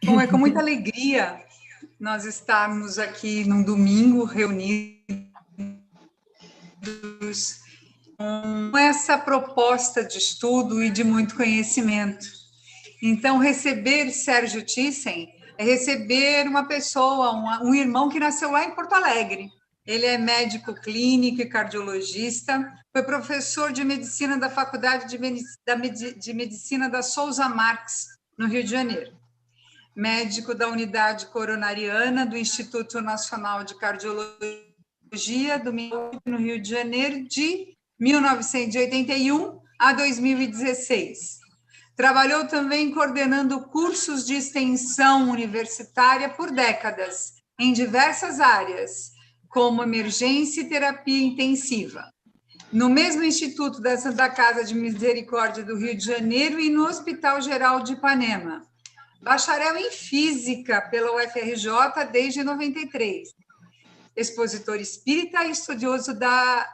Bom, é com muita alegria nós estarmos aqui num domingo reunidos com essa proposta de estudo e de muito conhecimento. Então, receber Sérgio Thyssen é receber uma pessoa, um irmão que nasceu lá em Porto Alegre. Ele é médico clínico e cardiologista, foi professor de medicina da Faculdade de Medicina da Souza Marques, no Rio de Janeiro. Médico da Unidade Coronariana do Instituto Nacional de Cardiologia do no Rio de Janeiro, de 1981 a 2016. Trabalhou também coordenando cursos de extensão universitária por décadas, em diversas áreas, como emergência e terapia intensiva. No mesmo Instituto da Santa Casa de Misericórdia do Rio de Janeiro e no Hospital Geral de Ipanema. Bacharel em Física pela UFRJ desde 93. Expositor espírita e estudioso da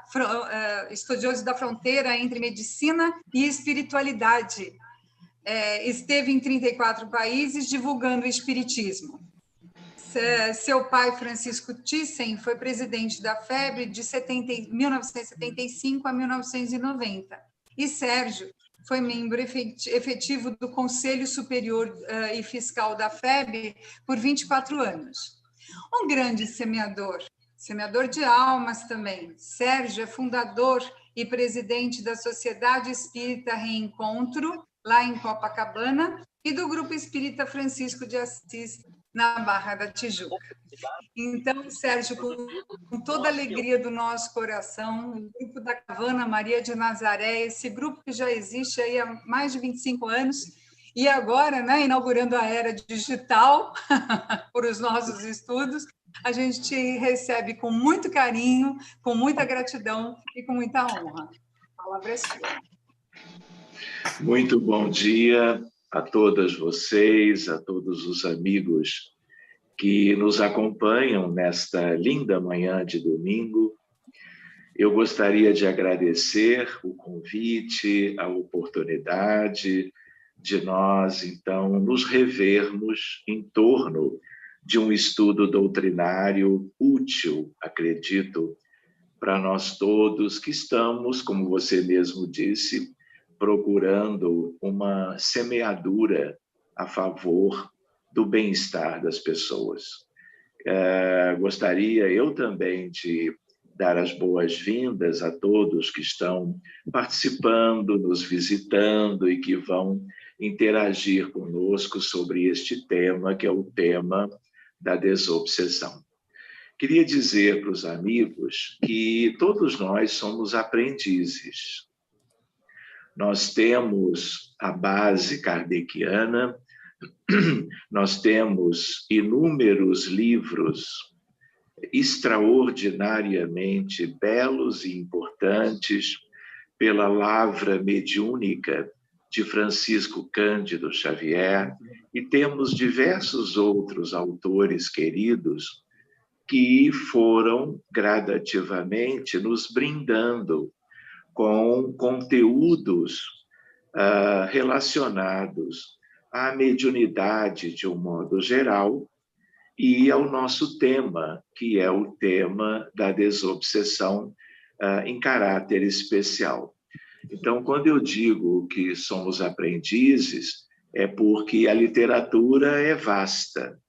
fronteira entre medicina e espiritualidade. Esteve em 34 países divulgando o espiritismo. Seu pai, Francisco Thyssen, foi presidente da FEBRE de 1975 a 1990. E Sérgio foi membro efetivo do Conselho Superior e Fiscal da FEBRE por 24 anos. Um grande semeador de almas também. Sérgio é fundador e presidente da Sociedade Espírita Reencontro, lá em Copacabana, e do Grupo Espírita Francisco de Assis, na Barra da Tijuca. Então, Sérgio, com toda a alegria do nosso coração, o Grupo da Caravana Maria de Nazaré, esse grupo que já existe aí há mais de 25 anos, e agora, né, inaugurando a era digital por os nossos estudos, a gente te recebe com muito carinho, com muita gratidão e com muita honra. A palavra é sua. Muito bom dia a todas vocês, a todos os amigos que nos acompanham nesta linda manhã de domingo. Eu gostaria de agradecer o convite, a oportunidade de nós, então, nos revermos em torno de um estudo doutrinário útil, acredito, para nós todos que estamos, como você mesmo disse, procurando uma semeadura a favor do bem-estar das pessoas. Gostaria eu também de dar as boas-vindas a todos que estão participando, nos visitando e que vão interagir conosco sobre este tema, que é o tema da desobsessão. Queria dizer para os amigos que todos nós somos aprendizes. Nós temos a base kardeciana, nós temos inúmeros livros extraordinariamente belos e importantes pela lavra mediúnica de Francisco Cândido Xavier, e temos diversos outros autores queridos que foram gradativamente nos brindando com conteúdos relacionados à mediunidade de um modo geral e ao nosso tema, que é o tema da desobsessão em caráter especial. Então, quando eu digo que somos aprendizes, é porque a literatura é vasta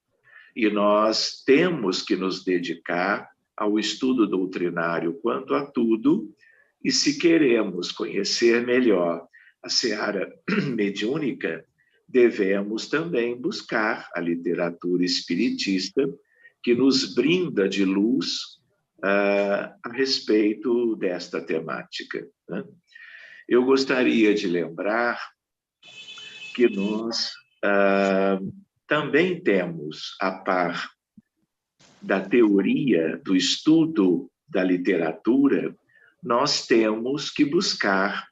e nós temos que nos dedicar ao estudo doutrinário quanto a tudo. E se queremos conhecer melhor a seara mediúnica, devemos também buscar a literatura espiritista, que nos brinda de luz a respeito desta temática, né? Eu gostaria de lembrar que nós também temos, a par da teoria do estudo da literatura, nós temos que buscar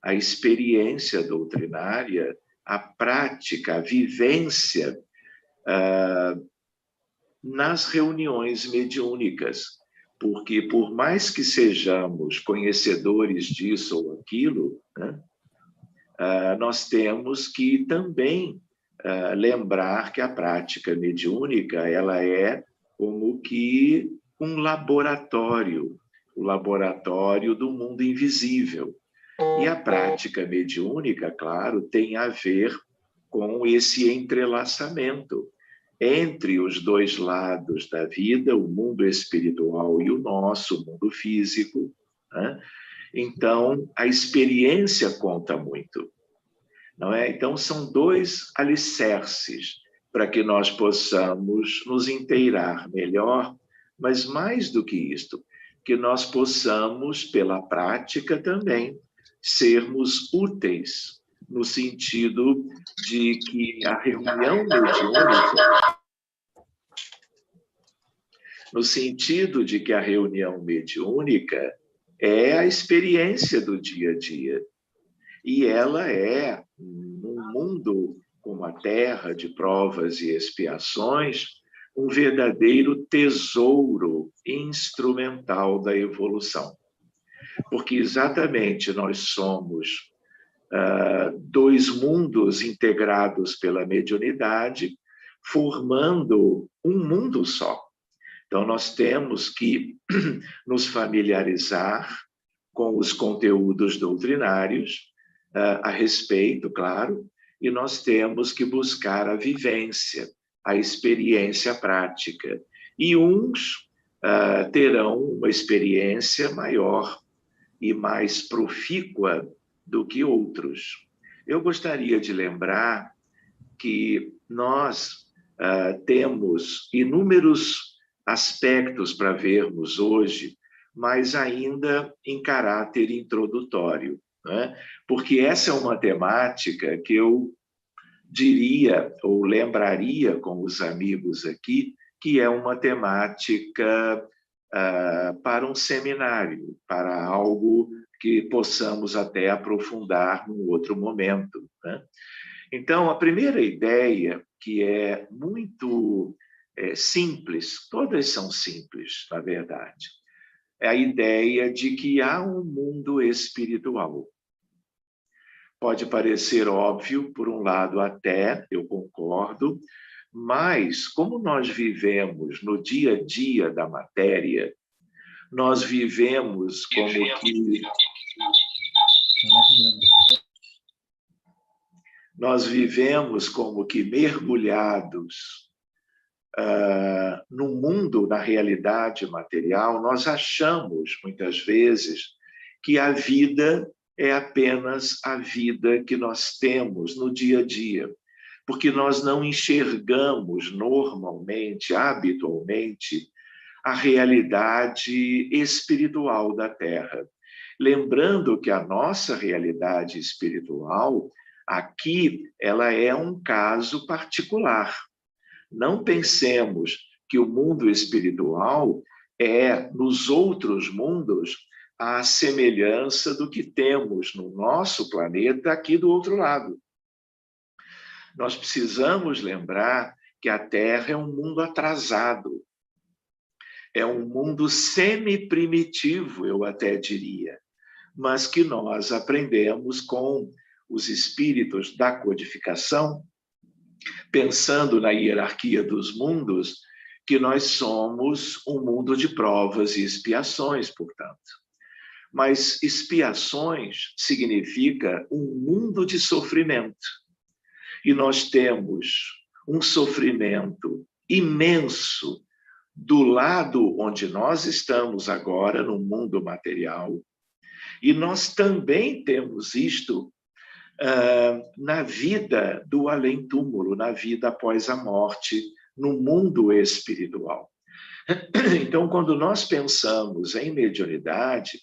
a experiência doutrinária, a prática, a vivência nas reuniões mediúnicas, porque por mais que sejamos conhecedores disso ou aquilo, né, nós temos que também lembrar que a prática mediúnica ela é como que um laboratório, o laboratório do mundo invisível. E a prática mediúnica, claro, tem a ver com esse entrelaçamento entre os dois lados da vida, o mundo espiritual e o nosso, o mundo físico, né? Então, a experiência conta muito, não é? Então, são dois alicerces para que nós possamos nos inteirar melhor, mas mais do que isto, que nós possamos, pela prática também, sermos úteis, no sentido de que a reunião mediúnica, é a experiência do dia a dia. E ela é, num mundo como a Terra, de provas e expiações, um verdadeiro tesouro instrumental da evolução. Porque exatamente nós somos dois mundos integrados pela mediunidade, formando um mundo só. Então, nós temos que nos familiarizar com os conteúdos doutrinários a respeito, claro, e nós temos que buscar a vivência, a experiência prática. E uns terão uma experiência maior e mais profícua do que outros. Eu gostaria de lembrar que nós temos inúmeros aspectos para vermos hoje, mas ainda em caráter introdutório, né? Porque essa é uma temática que eu diria, ou lembraria com os amigos aqui, que é uma temática para um seminário, para algo que possamos até aprofundar num outro momento, né? Então, a primeira ideia, que é muito simples, todas são simples, na verdade, é a ideia de que há um mundo espiritual. Pode parecer óbvio, por um lado até, eu concordo, mas como nós vivemos no dia a dia da matéria, nós vivemos como que mergulhados no mundo, na realidade material. Nós achamos, muitas vezes, que a vida é apenas a vida que nós temos no dia a dia, porque nós não enxergamos normalmente, habitualmente, a realidade espiritual da Terra. Lembrando que a nossa realidade espiritual, aqui, ela é um caso particular. Não pensemos que o mundo espiritual é, nos outros mundos, a semelhança do que temos no nosso planeta aqui do outro lado. Nós precisamos lembrar que a Terra é um mundo atrasado, é um mundo semi-primitivo, eu até diria, mas que nós aprendemos com os espíritos da codificação, pensando na hierarquia dos mundos, que nós somos um mundo de provas e expiações, portanto. Mas expiações significa um mundo de sofrimento. E nós temos um sofrimento imenso do lado onde nós estamos agora, no mundo material. E nós também temos isto na vida do além-túmulo, na vida após a morte, no mundo espiritual. Então, quando nós pensamos em mediunidade,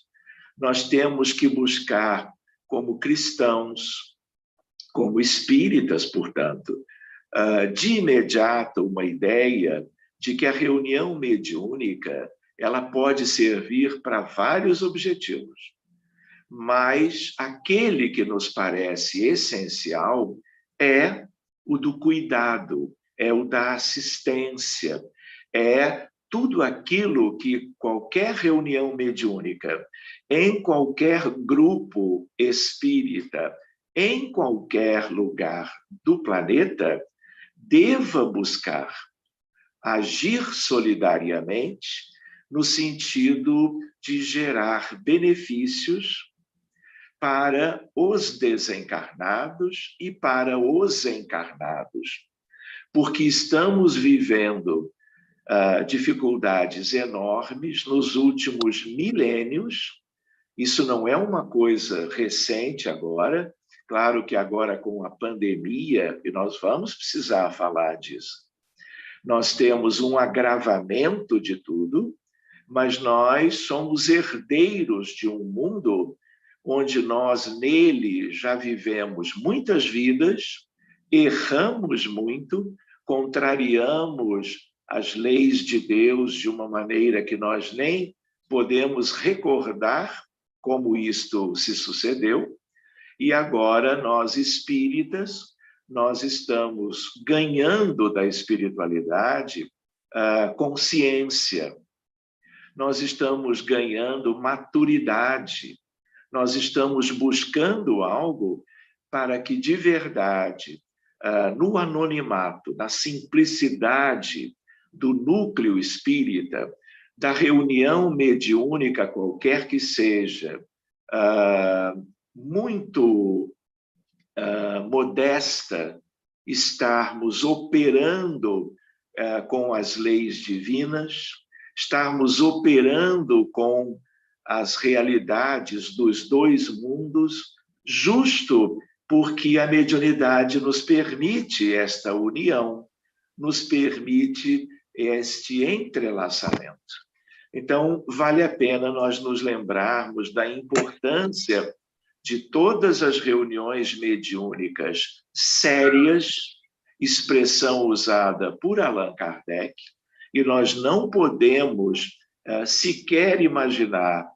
nós temos que buscar, como cristãos, como espíritas, portanto, de imediato uma ideia de que a reunião mediúnica ela pode servir para vários objetivos. Mas aquele que nos parece essencial é o do cuidado, é o da assistência, é tudo aquilo que qualquer reunião mediúnica, em qualquer grupo espírita, em qualquer lugar do planeta, deva buscar agir solidariamente no sentido de gerar benefícios para os desencarnados e para os encarnados, porque estamos vivendo dificuldades enormes nos últimos milênios. Isso não é uma coisa recente agora, claro que agora com a pandemia, e nós vamos precisar falar disso, nós temos um agravamento de tudo, mas nós somos herdeiros de um mundo onde nós nele já vivemos muitas vidas, erramos muito, contrariamos as leis de Deus de uma maneira que nós nem podemos recordar como isto se sucedeu, e agora nós espíritas, nós estamos ganhando da espiritualidade consciência, nós estamos ganhando maturidade, nós estamos buscando algo para que, de verdade, no anonimato, na simplicidade do núcleo espírita, da reunião mediúnica qualquer que seja, muito modesta, estarmos operando com as leis divinas, estarmos operando com as realidades dos dois mundos, justo porque a mediunidade nos permite esta união, nos permite este entrelaçamento. Então, vale a pena nós nos lembrarmos da importância de todas as reuniões mediúnicas sérias, expressão usada por Allan Kardec, e nós não podemos sequer imaginar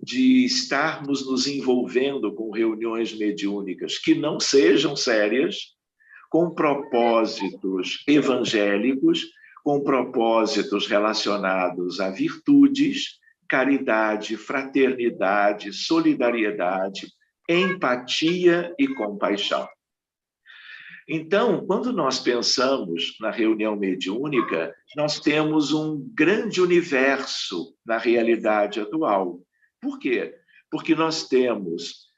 de estarmos nos envolvendo com reuniões mediúnicas que não sejam sérias, com propósitos evangélicos, com propósitos relacionados a virtudes, caridade, fraternidade, solidariedade, empatia e compaixão. Então, quando nós pensamos na reunião mediúnica, nós temos um grande universo na realidade atual. Por quê? Porque nós temos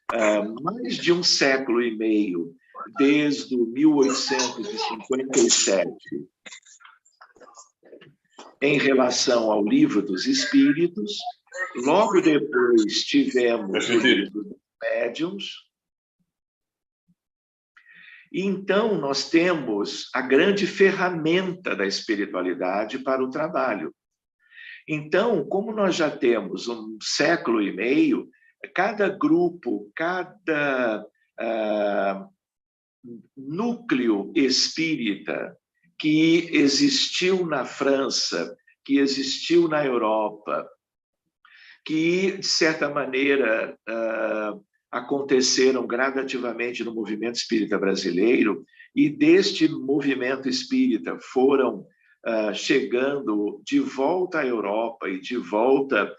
mais de um século e meio, desde 1857, em relação ao Livro dos Espíritos, logo depois tivemos o Livro dos Médiuns. E então nós temos a grande ferramenta da espiritualidade para o trabalho. Então, como nós já temos um século e meio, cada grupo, cada núcleo espírita que existiu na França, que existiu na Europa, que, de certa maneira, aconteceram gradativamente no movimento espírita brasileiro, e deste movimento espírita foram chegando de volta à Europa e de volta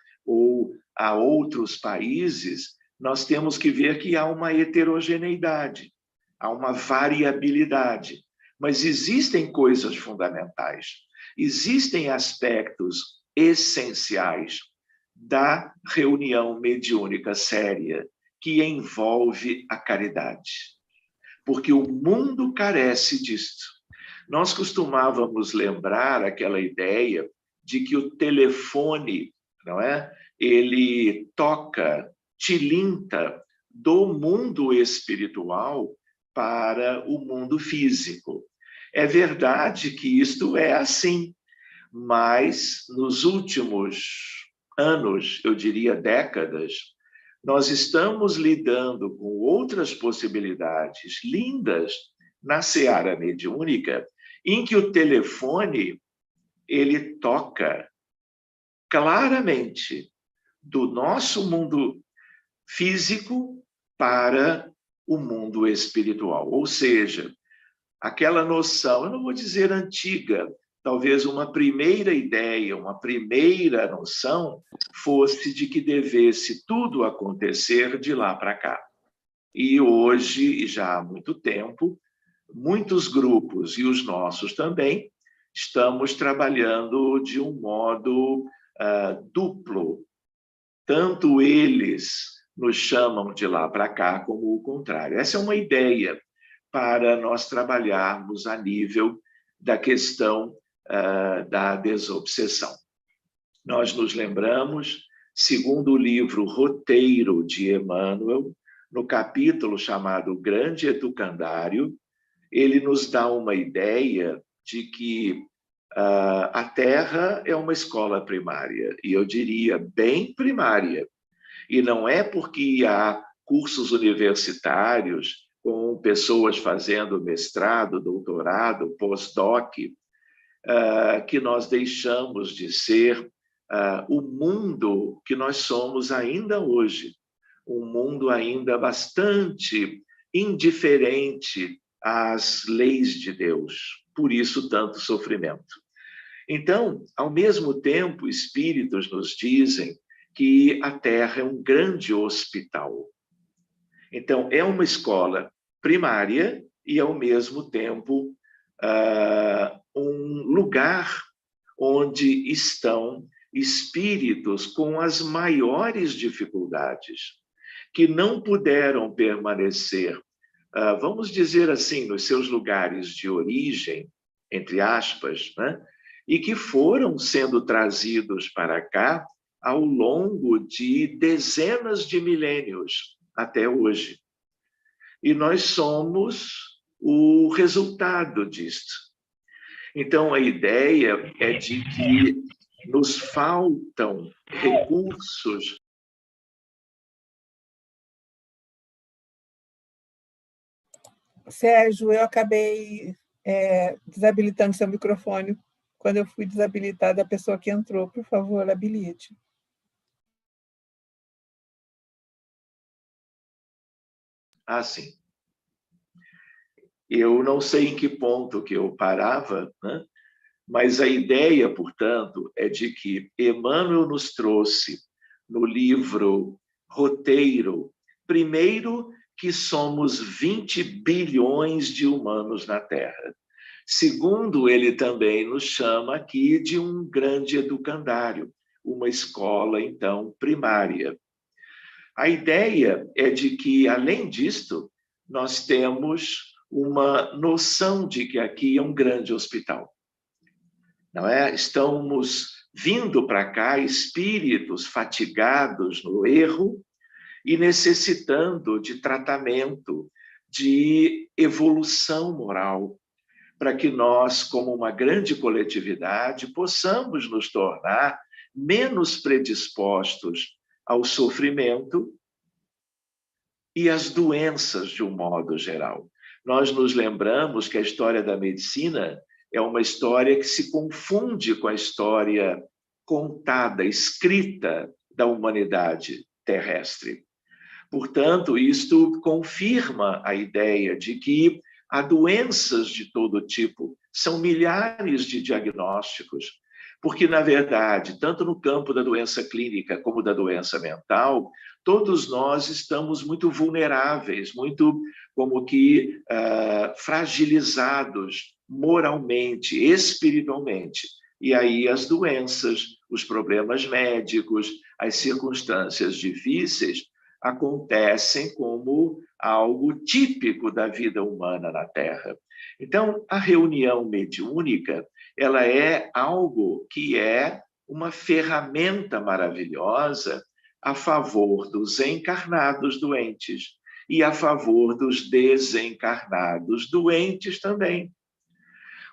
a outros países, nós temos que ver que há uma heterogeneidade, há uma variabilidade, mas existem coisas fundamentais, existem aspectos essenciais da reunião mediúnica séria, que envolve a caridade. Porque o mundo carece disto. Nós costumávamos lembrar aquela ideia de que o telefone, não é? Ele toca, tilinta do mundo espiritual para o mundo físico. É verdade que isto é assim, mas nos últimos anos, eu diria décadas, nós estamos lidando com outras possibilidades lindas na seara mediúnica, em que o telefone ele toca claramente do nosso mundo físico para o mundo espiritual. Ou seja, aquela noção, eu não vou dizer antiga, talvez uma primeira ideia, uma primeira noção fosse de que devesse tudo acontecer de lá para cá. E hoje, e já há muito tempo, muitos grupos, e os nossos também, estamos trabalhando de um modo duplo. Tanto eles nos chamam de lá para cá, como o contrário. Essa é uma ideia para nós trabalharmos a nível da questão da desobsessão. Nós nos lembramos, segundo o livro Roteiro de Emmanuel, no capítulo chamado Grande Educandário, ele nos dá uma ideia de que a Terra é uma escola primária, e eu diria bem primária. E não é porque há cursos universitários com pessoas fazendo mestrado, doutorado, pós-doc, que nós deixamos de ser o mundo que nós somos ainda hoje. Um mundo ainda bastante indiferente às leis de Deus. Por isso, tanto sofrimento. Então, ao mesmo tempo, espíritos nos dizem que a Terra é um grande hospital. Então, é uma escola primária e, ao mesmo tempo, um lugar onde estão espíritos com as maiores dificuldades, que não puderam permanecer, vamos dizer assim, nos seus lugares de origem, entre aspas, né? E que foram sendo trazidos para cá ao longo de dezenas de milênios até hoje. E nós somos o resultado disto. Então, a ideia é de que nos faltam recursos. Sérgio, eu acabei desabilitando seu microfone. Quando eu fui desabilitada, a pessoa que entrou, por favor, habilite. Ah, sim. Eu não sei em que ponto que eu parava, né? Mas a ideia, portanto, é de que Emmanuel nos trouxe no livro Roteiro, primeiro, que somos 20 bilhões de humanos na Terra. Segundo, ele também nos chama aqui de um grande educandário, uma escola, então, primária. A ideia é de que, além disto, nós temos uma noção de que aqui é um grande hospital. Não é? Estamos vindo para cá espíritos fatigados no erro e necessitando de tratamento, de evolução moral, para que nós, como uma grande coletividade, possamos nos tornar menos predispostos ao sofrimento e às doenças de um modo geral. Nós nos lembramos que a história da medicina é uma história que se confunde com a história contada, escrita da humanidade terrestre. Portanto, isto confirma a ideia de que há doenças de todo tipo, são milhares de diagnósticos, porque, na verdade, tanto no campo da doença clínica como da doença mental, todos nós estamos muito vulneráveis, muito como que fragilizados moralmente, espiritualmente. E aí as doenças, os problemas médicos, as circunstâncias difíceis acontecem como algo típico da vida humana na Terra. Então, a reunião mediúnica, ela é algo que é uma ferramenta maravilhosa a favor dos encarnados doentes e a favor dos desencarnados doentes também.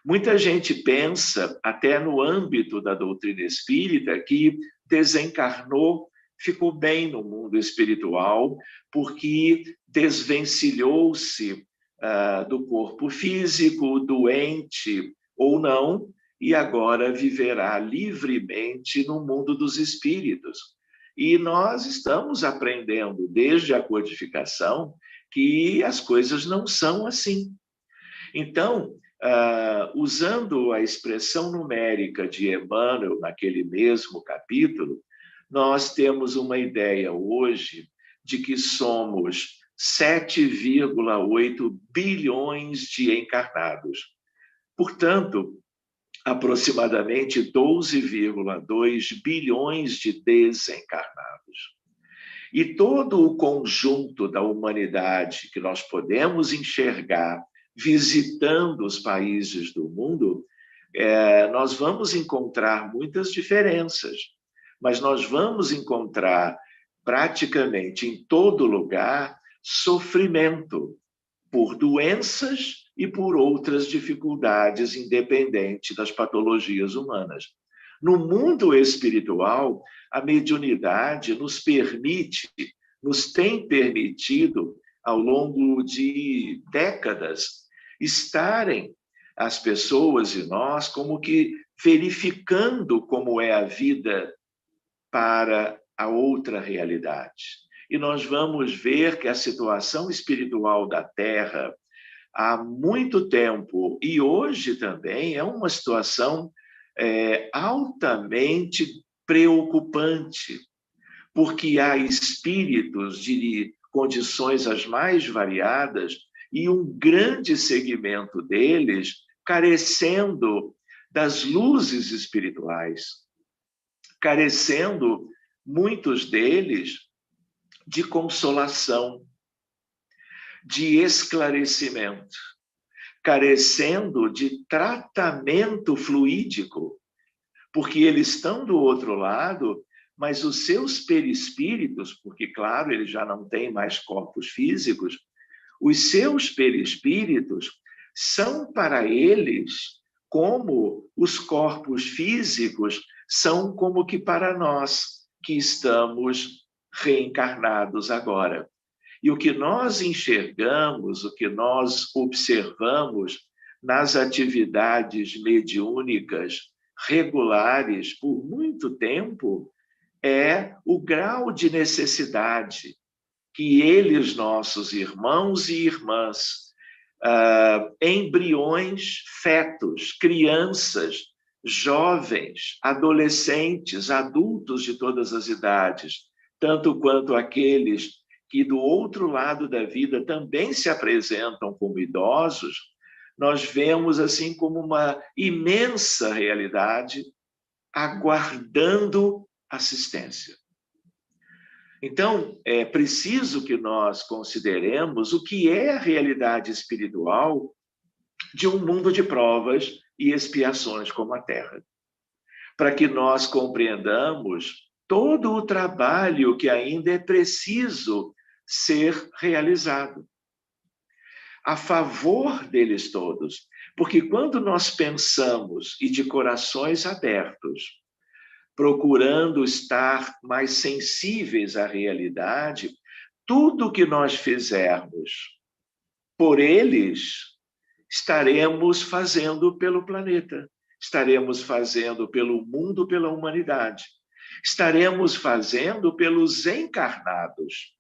Muita gente pensa, até no âmbito da doutrina espírita, que desencarnou, ficou bem no mundo espiritual, porque desvencilhou-se do corpo físico, doente ou não, e agora viverá livremente no mundo dos espíritos. E nós estamos aprendendo, desde a codificação, que as coisas não são assim. Então, usando a expressão numérica de Emmanuel naquele mesmo capítulo, nós temos uma ideia hoje de que somos 7,8 bilhões de encarnados. Portanto, aproximadamente 12,2 bilhões de desencarnados. E todo o conjunto da humanidade que nós podemos enxergar visitando os países do mundo, nós vamos encontrar muitas diferenças, mas nós vamos encontrar praticamente em todo lugar sofrimento por doenças e por outras dificuldades, independente das patologias humanas. No mundo espiritual, a mediunidade nos tem permitido, ao longo de décadas, estarem as pessoas e nós como que verificando como é a vida para a outra realidade. E nós vamos ver que a situação espiritual da Terra, há muito tempo, e hoje também, é uma situação altamente preocupante, porque há espíritos de condições as mais variadas e um grande segmento deles carecendo das luzes espirituais, carecendo, muitos deles, de consolação, de esclarecimento, carecendo de tratamento fluídico, porque eles estão do outro lado, mas os seus perispíritos, porque, claro, eles já não têm mais corpos físicos, os seus perispíritos são para eles como os corpos físicos são como que para nós, que estamos reencarnados agora. E o que nós enxergamos, o que nós observamos nas atividades mediúnicas regulares por muito tempo é o grau de necessidade que eles, nossos irmãos e irmãs, embriões, fetos, crianças, jovens, adolescentes, adultos de todas as idades, tanto quanto aqueles que do outro lado da vida também se apresentam como idosos, nós vemos assim como uma imensa realidade aguardando assistência. Então, é preciso que nós consideremos o que é a realidade espiritual de um mundo de provas e expiações como a Terra, para que nós compreendamos todo o trabalho que ainda é preciso ser realizado a favor deles todos. Porque quando nós pensamos, e de corações abertos, procurando estar mais sensíveis à realidade, tudo que nós fizermos por eles, estaremos fazendo pelo planeta, estaremos fazendo pelo mundo, pela humanidade, estaremos fazendo pelos encarnados,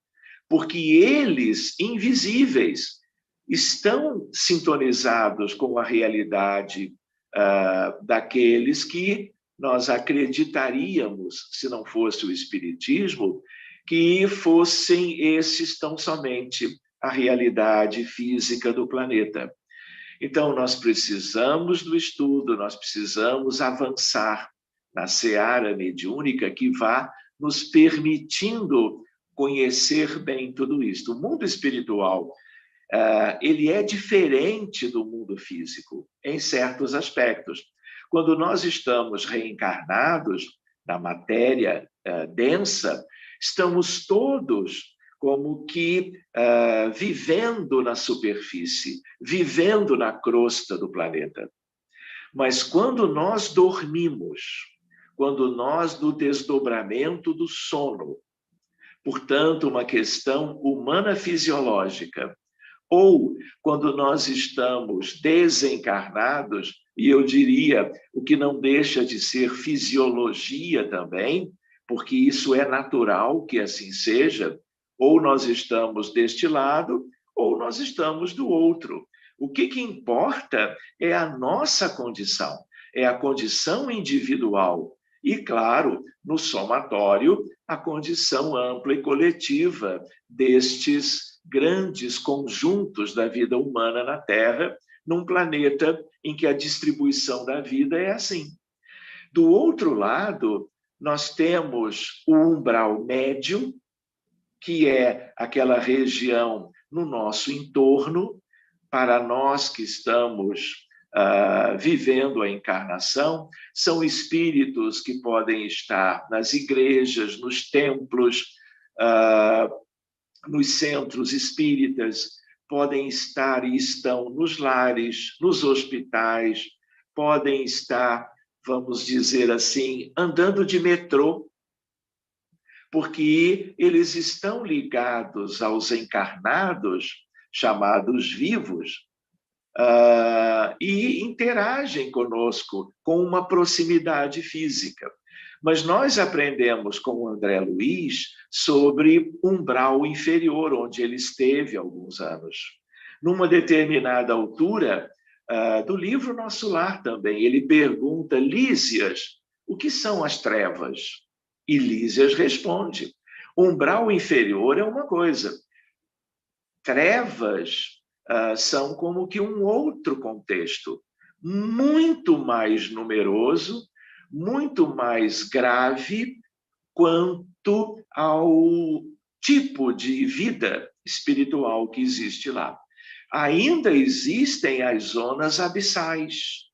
porque eles, invisíveis, estão sintonizados com a realidade daqueles que nós acreditaríamos, se não fosse o Espiritismo, que fossem esses tão somente a realidade física do planeta. Então, nós precisamos do estudo, nós precisamos avançar na seara mediúnica que vá nos permitindo conhecer bem tudo isso. O mundo espiritual, ele é diferente do mundo físico, em certos aspectos. Quando nós estamos reencarnados na matéria densa, estamos todos como que vivendo na superfície, vivendo na crosta do planeta. Mas quando nós dormimos, quando nós no desdobramento do sono, portanto, uma questão humana fisiológica, ou quando nós estamos desencarnados, e eu diria o que não deixa de ser fisiologia também, porque isso é natural que assim seja, ou nós estamos deste lado, ou nós estamos do outro. O que importa é a nossa condição, é a condição individual. E, claro, no somatório, a condição ampla e coletiva destes grandes conjuntos da vida humana na Terra, num planeta em que a distribuição da vida é assim. Do outro lado, nós temos o umbral médio, que é aquela região no nosso entorno, para nós que estamos vivendo a encarnação, são espíritos que podem estar nas igrejas, nos templos, nos centros espíritas, podem estar e estão nos lares, nos hospitais, podem estar, vamos dizer assim, andando de metrô, porque eles estão ligados aos encarnados, chamados vivos, e interagem conosco com uma proximidade física. Mas nós aprendemos com o André Luiz sobre umbral inferior, onde ele esteve há alguns anos. Numa determinada altura do livro Nosso Lar também, ele pergunta, Lísias, o que são as trevas? E Lísias responde, umbral inferior é uma coisa, trevas são como que um outro contexto, muito mais numeroso, muito mais grave quanto ao tipo de vida espiritual que existe lá. Ainda existem as zonas abissais,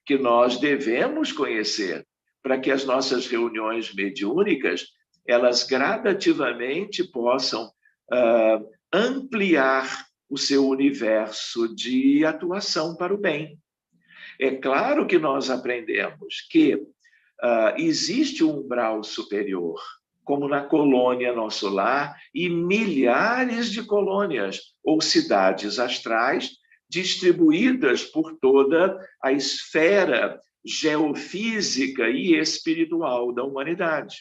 que nós devemos conhecer, para que as nossas reuniões mediúnicas, elas gradativamente possam ampliar o seu universo de atuação para o bem. É claro que nós aprendemos que existe um umbral superior, como na colônia Nosso Lar, e milhares de colônias ou cidades astrais distribuídas por toda a esfera geofísica e espiritual da humanidade.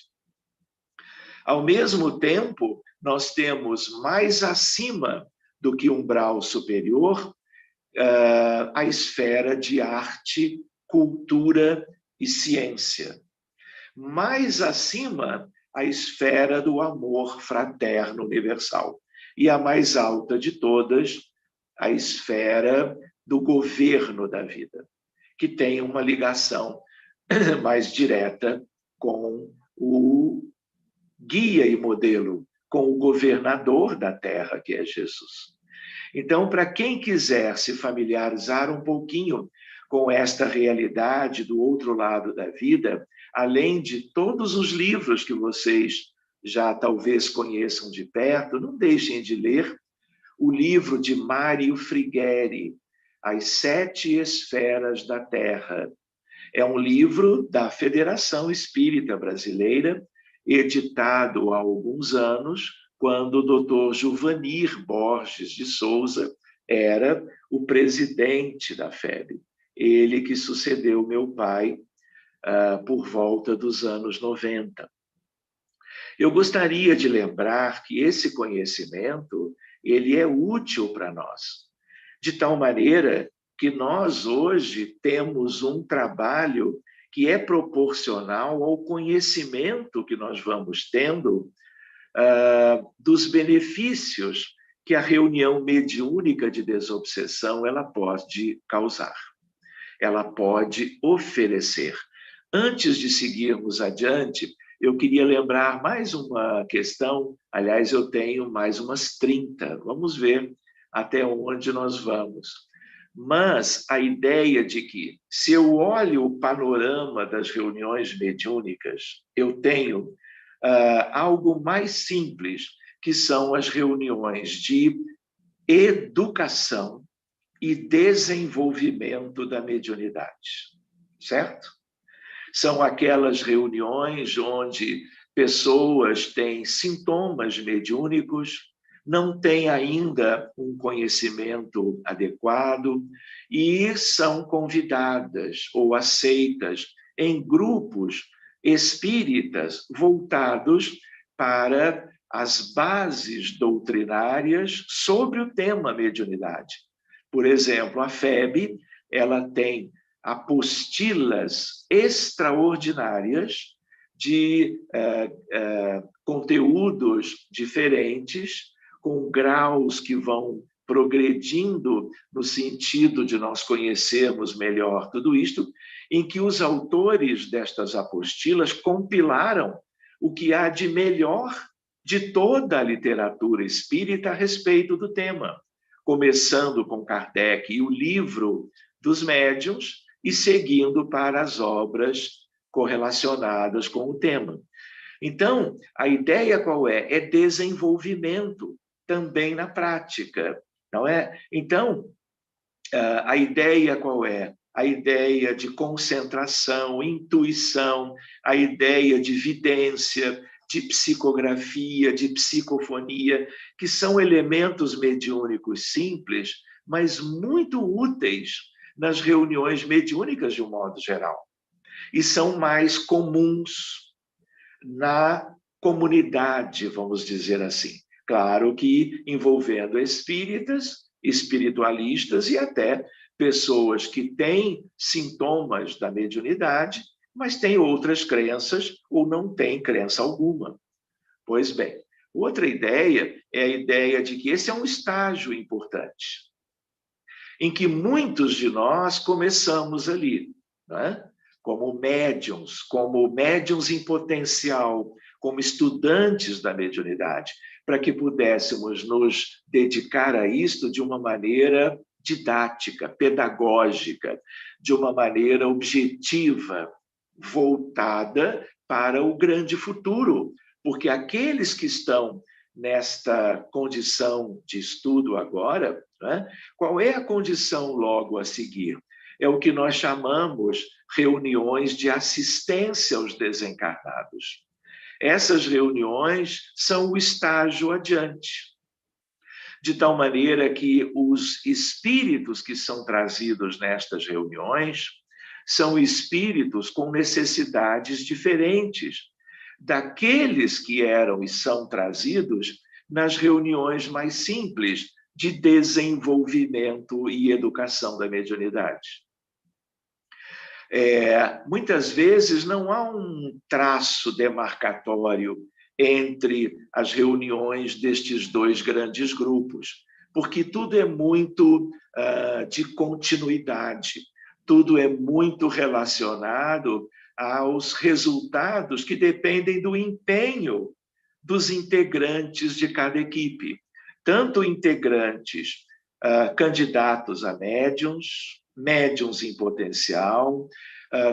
Ao mesmo tempo, nós temos mais acima do que umbral superior a esfera de arte, cultura e ciência. Mais acima, a esfera do amor fraterno universal. E a mais alta de todas, a esfera do governo da vida, que tem uma ligação mais direta com o guia e modelo, com o governador da Terra, que é Jesus. Então, para quem quiser se familiarizar um pouquinho com esta realidade do outro lado da vida, além de todos os livros que vocês já talvez conheçam de perto, não deixem de ler o livro de Mário Frigueri, As 7 Esferas da Terra. É um livro da Federação Espírita Brasileira, editado há alguns anos, quando o Dr. Juvanir Borges de Souza era o presidente da FEB. Ele que sucedeu meu pai por volta dos anos 90. Eu gostaria de lembrar que esse conhecimento ele é útil para nós, de tal maneira que nós hoje temos um trabalho que é proporcional ao conhecimento que nós vamos tendo dos benefícios que a reunião mediúnica de desobsessão ela pode causar, ela pode oferecer. Antes de seguirmos adiante, eu queria lembrar mais uma questão, aliás, eu tenho mais umas 30, vamos ver até onde nós vamos. Mas a ideia de que, se eu olho o panorama das reuniões mediúnicas, eu tenho algo mais simples, que são as reuniões de educação e desenvolvimento da mediunidade, certo? São aquelas reuniões onde pessoas têm sintomas mediúnicos, não têm ainda um conhecimento adequado e são convidadas ou aceitas em grupos espíritas voltados para as bases doutrinárias sobre o tema mediunidade. Por exemplo, a FEB, ela tem apostilas extraordinárias de conteúdos diferentes, com graus que vão progredindo no sentido de nós conhecermos melhor tudo isto, em que os autores destas apostilas compilaram o que há de melhor de toda a literatura espírita a respeito do tema, começando com Kardec e o livro dos médiuns e seguindo para as obras correlacionadas com o tema. Então, a ideia qual é? É desenvolvimento também na prática, não é? Então, a ideia qual é? A ideia de concentração, intuição, a ideia de vidência, de psicografia, de psicofonia, que são elementos mediúnicos simples, mas muito úteis nas reuniões mediúnicas de um modo geral. E são mais comuns na comunidade, vamos dizer assim. Claro que envolvendo espíritas, espiritualistas e até pessoas que têm sintomas da mediunidade, mas têm outras crenças ou não têm crença alguma. Pois bem, outra ideia é a ideia de que esse é um estágio importante, em que muitos de nós começamos ali, né? Como médiuns em potencial, como estudantes da mediunidade, para que pudéssemos nos dedicar a isto de uma maneira didática, pedagógica, de uma maneira objetiva, voltada para o grande futuro, porque aqueles que estão nesta condição de estudo agora, né, qual é a condição logo a seguir? É o que nós chamamos reuniões de assistência aos desencarnados. Essas reuniões são o estágio adiante, de tal maneira que os espíritos que são trazidos nestas reuniões são espíritos com necessidades diferentes daqueles que eram e são trazidos nas reuniões mais simples de desenvolvimento e educação da mediunidade. Muitas vezes não há um traço demarcatório entre as reuniões destes dois grandes grupos, porque tudo é muito de continuidade, tudo é muito relacionado aos resultados que dependem do empenho dos integrantes de cada equipe, tanto integrantes candidatos a médiuns, médiuns em potencial,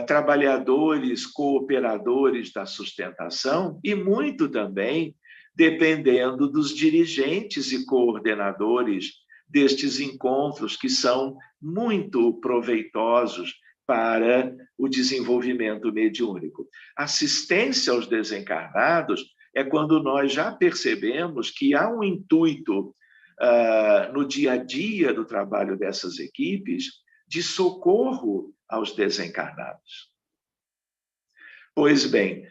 trabalhadores, cooperadores da sustentação e muito também dependendo dos dirigentes e coordenadores destes encontros que são muito proveitosos para o desenvolvimento mediúnico. Assistência aos desencarnados é quando nós já percebemos que há um intuito no dia a dia do trabalho dessas equipes de socorro aos desencarnados. Pois bem,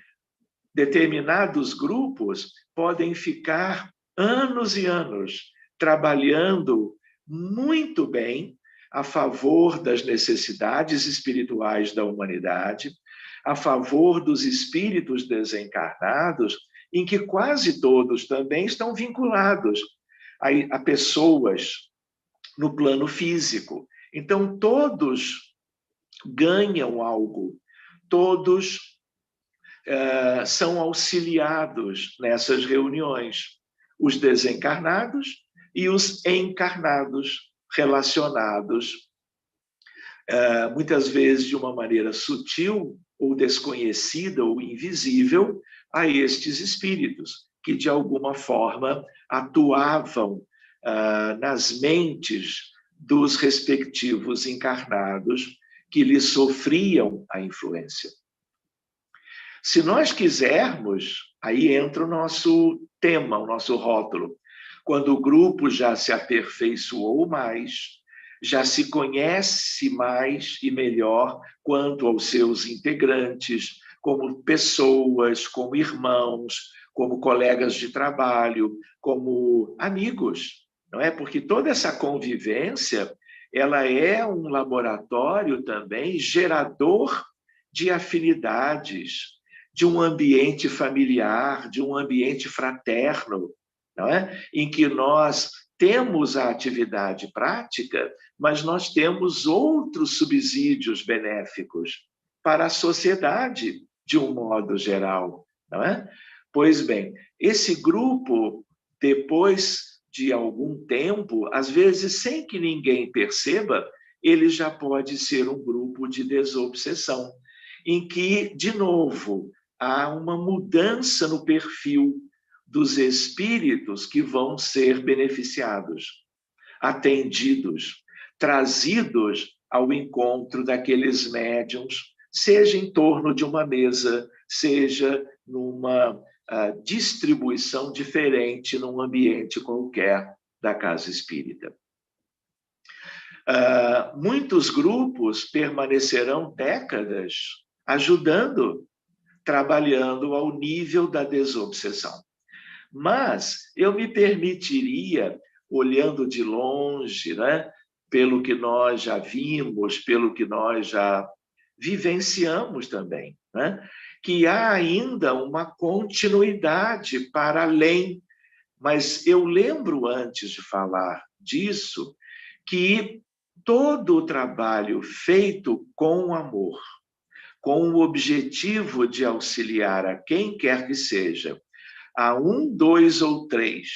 determinados grupos podem ficar anos e anos trabalhando muito bem a favor das necessidades espirituais da humanidade, a favor dos espíritos desencarnados, em que quase todos também estão vinculados a pessoas no plano físico. Então, todos ganham algo, todos são auxiliados nessas reuniões, os desencarnados e os encarnados, relacionados, muitas vezes de uma maneira sutil ou desconhecida ou invisível, a estes espíritos, que de alguma forma atuavam nas mentes dos respectivos encarnados que lhes sofriam a influência. Se nós quisermos, aí entra o nosso tema, o nosso rótulo. Quando o grupo já se aperfeiçoou mais, já se conhece mais e melhor quanto aos seus integrantes, como pessoas, como irmãos, como colegas de trabalho, como amigos, não é? Porque toda essa convivência, ela é um laboratório também gerador de afinidades, de um ambiente familiar, de um ambiente fraterno, não é? Em que nós temos a atividade prática, mas nós temos outros subsídios benéficos para a sociedade de um modo geral, não é? Pois bem, esse grupo, depois de algum tempo, às vezes sem que ninguém perceba, ele já pode ser um grupo de desobsessão, em que, de novo, há uma mudança no perfil dos espíritos que vão ser beneficiados, atendidos, trazidos ao encontro daqueles médiuns, seja em torno de uma mesa, seja numa distribuição diferente num ambiente qualquer da casa espírita. Muitos grupos permanecerão décadas ajudando, trabalhando ao nível da desobsessão. Mas eu me permitiria, olhando de longe, né, pelo que nós já vimos, pelo que nós já vivenciamos também, né, que há ainda uma continuidade para além. Mas eu lembro, antes de falar disso, que todo o trabalho feito com amor, com o objetivo de auxiliar a quem quer que seja, a 1, 2 ou 3,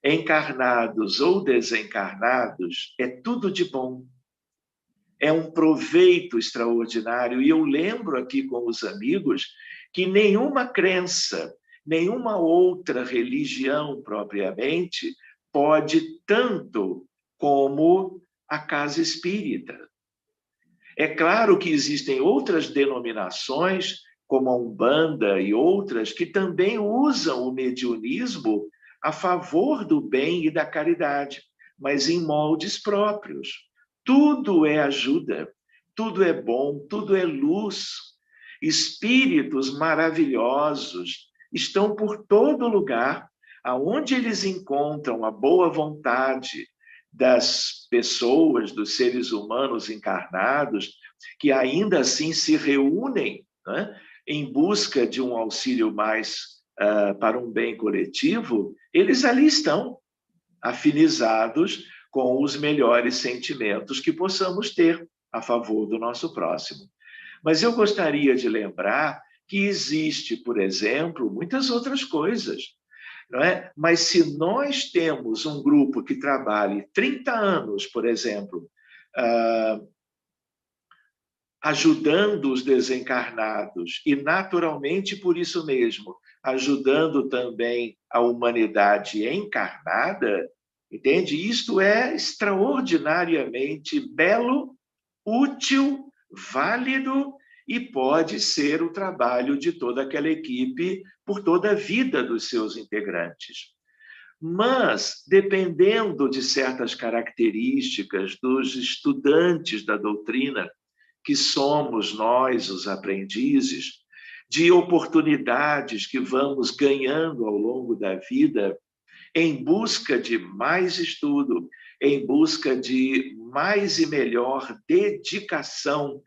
encarnados ou desencarnados, é tudo de bom. É um proveito extraordinário. E eu lembro aqui com os amigos que nenhuma crença, nenhuma outra religião propriamente pode tanto como a casa espírita. É claro que existem outras denominações, como a Umbanda e outras, que também usam o mediunismo a favor do bem e da caridade, mas em moldes próprios. Tudo é ajuda, tudo é bom, tudo é luz. Espíritos maravilhosos estão por todo lugar, aonde eles encontram a boa vontade das pessoas, dos seres humanos encarnados, que ainda assim se reúnem, né, em busca de um auxílio mais para um bem coletivo, eles ali estão, afinizados com os melhores sentimentos que possamos ter a favor do nosso próximo. Mas eu gostaria de lembrar que existe, por exemplo, muitas outras coisas, não é? Mas se nós temos um grupo que trabalhe 30 anos, por exemplo, ajudando os desencarnados e, naturalmente, por isso mesmo, ajudando também a humanidade encarnada, entende? Isto é extraordinariamente belo, útil, válido e pode ser o trabalho de toda aquela equipe por toda a vida dos seus integrantes. Mas, dependendo de certas características dos estudantes da doutrina, que somos nós, os aprendizes, de oportunidades que vamos ganhando ao longo da vida, em busca de mais estudo, em busca de mais e melhor dedicação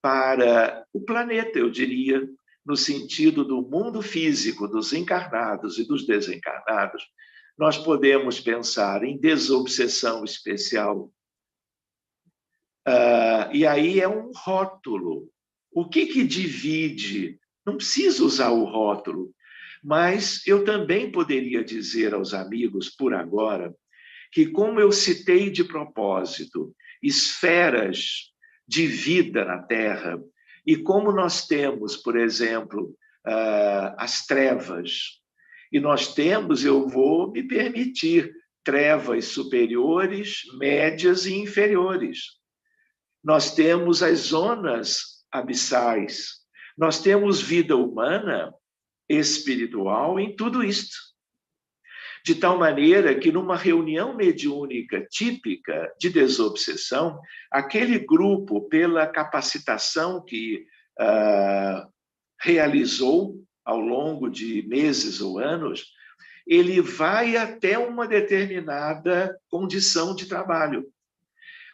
para o planeta, eu diria, no sentido do mundo físico, dos encarnados e dos desencarnados, nós podemos pensar em desobsessão especial. E aí é um rótulo. O que divide? Não precisa usar o rótulo, mas eu também poderia dizer aos amigos, por agora, que como eu citei de propósito, esferas de vida na Terra, e como nós temos, por exemplo, as trevas, e nós temos, eu vou me permitir, trevas superiores, médias e inferiores. Nós temos as zonas abissais, nós temos vida humana, espiritual em tudo isto. De tal maneira que numa reunião mediúnica típica de desobsessão, aquele grupo, pela capacitação que realizou ao longo de meses ou anos, ele vai até uma determinada condição de trabalho.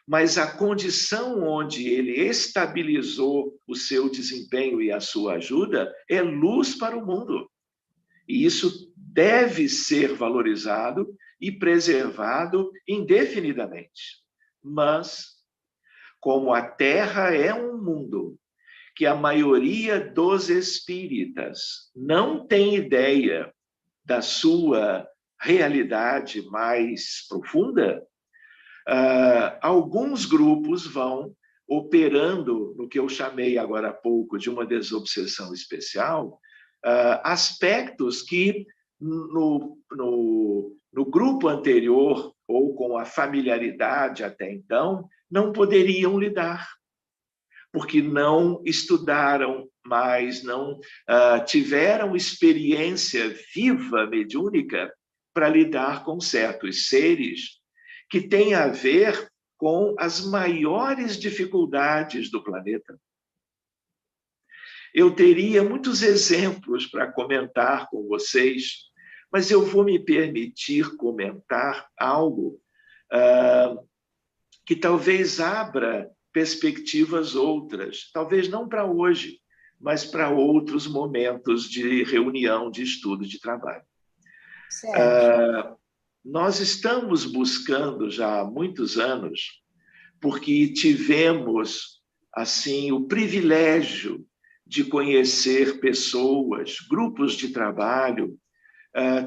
Mas a condição onde ele estabilizou o seu desempenho e a sua ajuda é luz para o mundo. E isso deve ser valorizado e preservado indefinidamente. Mas, como a Terra é um mundo que a maioria dos espíritas não tem ideia da sua realidade mais profunda, alguns grupos vão operando no que eu chamei agora há pouco de uma desobsessão especial, aspectos que no grupo anterior, ou com a familiaridade até então, não poderiam lidar, porque não estudaram mais, não tiveram experiência viva, mediúnica, para lidar com certos seres que têm a ver com as maiores dificuldades do planeta. Eu teria muitos exemplos para comentar com vocês, mas eu vou me permitir comentar algo que talvez abra perspectivas outras, talvez não para hoje, mas para outros momentos de reunião, de estudo, de trabalho. Nós estamos buscando já há muitos anos, porque tivemos assim o privilégio de conhecer pessoas, grupos de trabalho,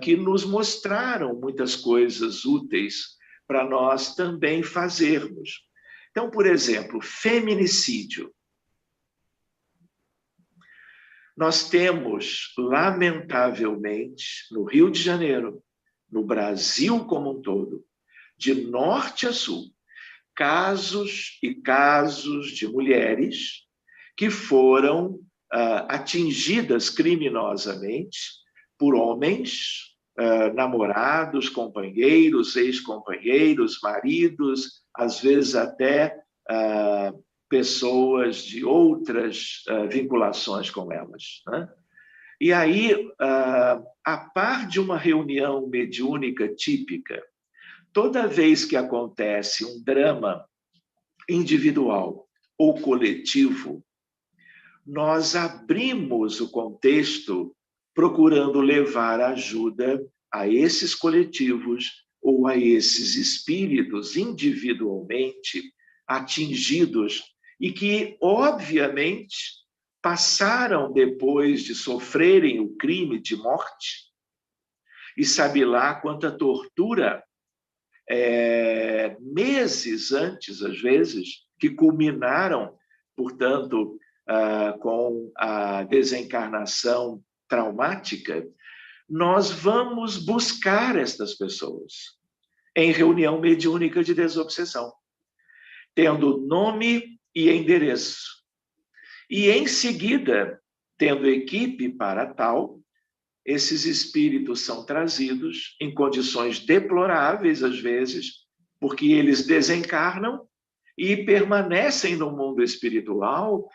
que nos mostraram muitas coisas úteis para nós também fazermos. Então, por exemplo, feminicídio. Nós temos, lamentavelmente, no Rio de Janeiro, no Brasil como um todo, de norte a sul, casos e casos de mulheres que foram atingidas criminosamente por homens, namorados, companheiros, ex-companheiros, maridos, às vezes até pessoas de outras vinculações com elas, né? E aí, a par de uma reunião mediúnica típica, toda vez que acontece um drama individual ou coletivo, nós abrimos o contexto procurando levar ajuda a esses coletivos ou a esses espíritos individualmente atingidos e que, obviamente, passaram depois de sofrerem o crime de morte, e sabe lá quanta tortura, meses antes, às vezes, que culminaram, portanto, com a desencarnação traumática, nós vamos buscar estas pessoas em reunião mediúnica de desobsessão, tendo nome e endereço. E, em seguida, tendo equipe para tal, esses espíritos são trazidos em condições deploráveis, às vezes, porque eles desencarnam e permanecem no mundo espiritual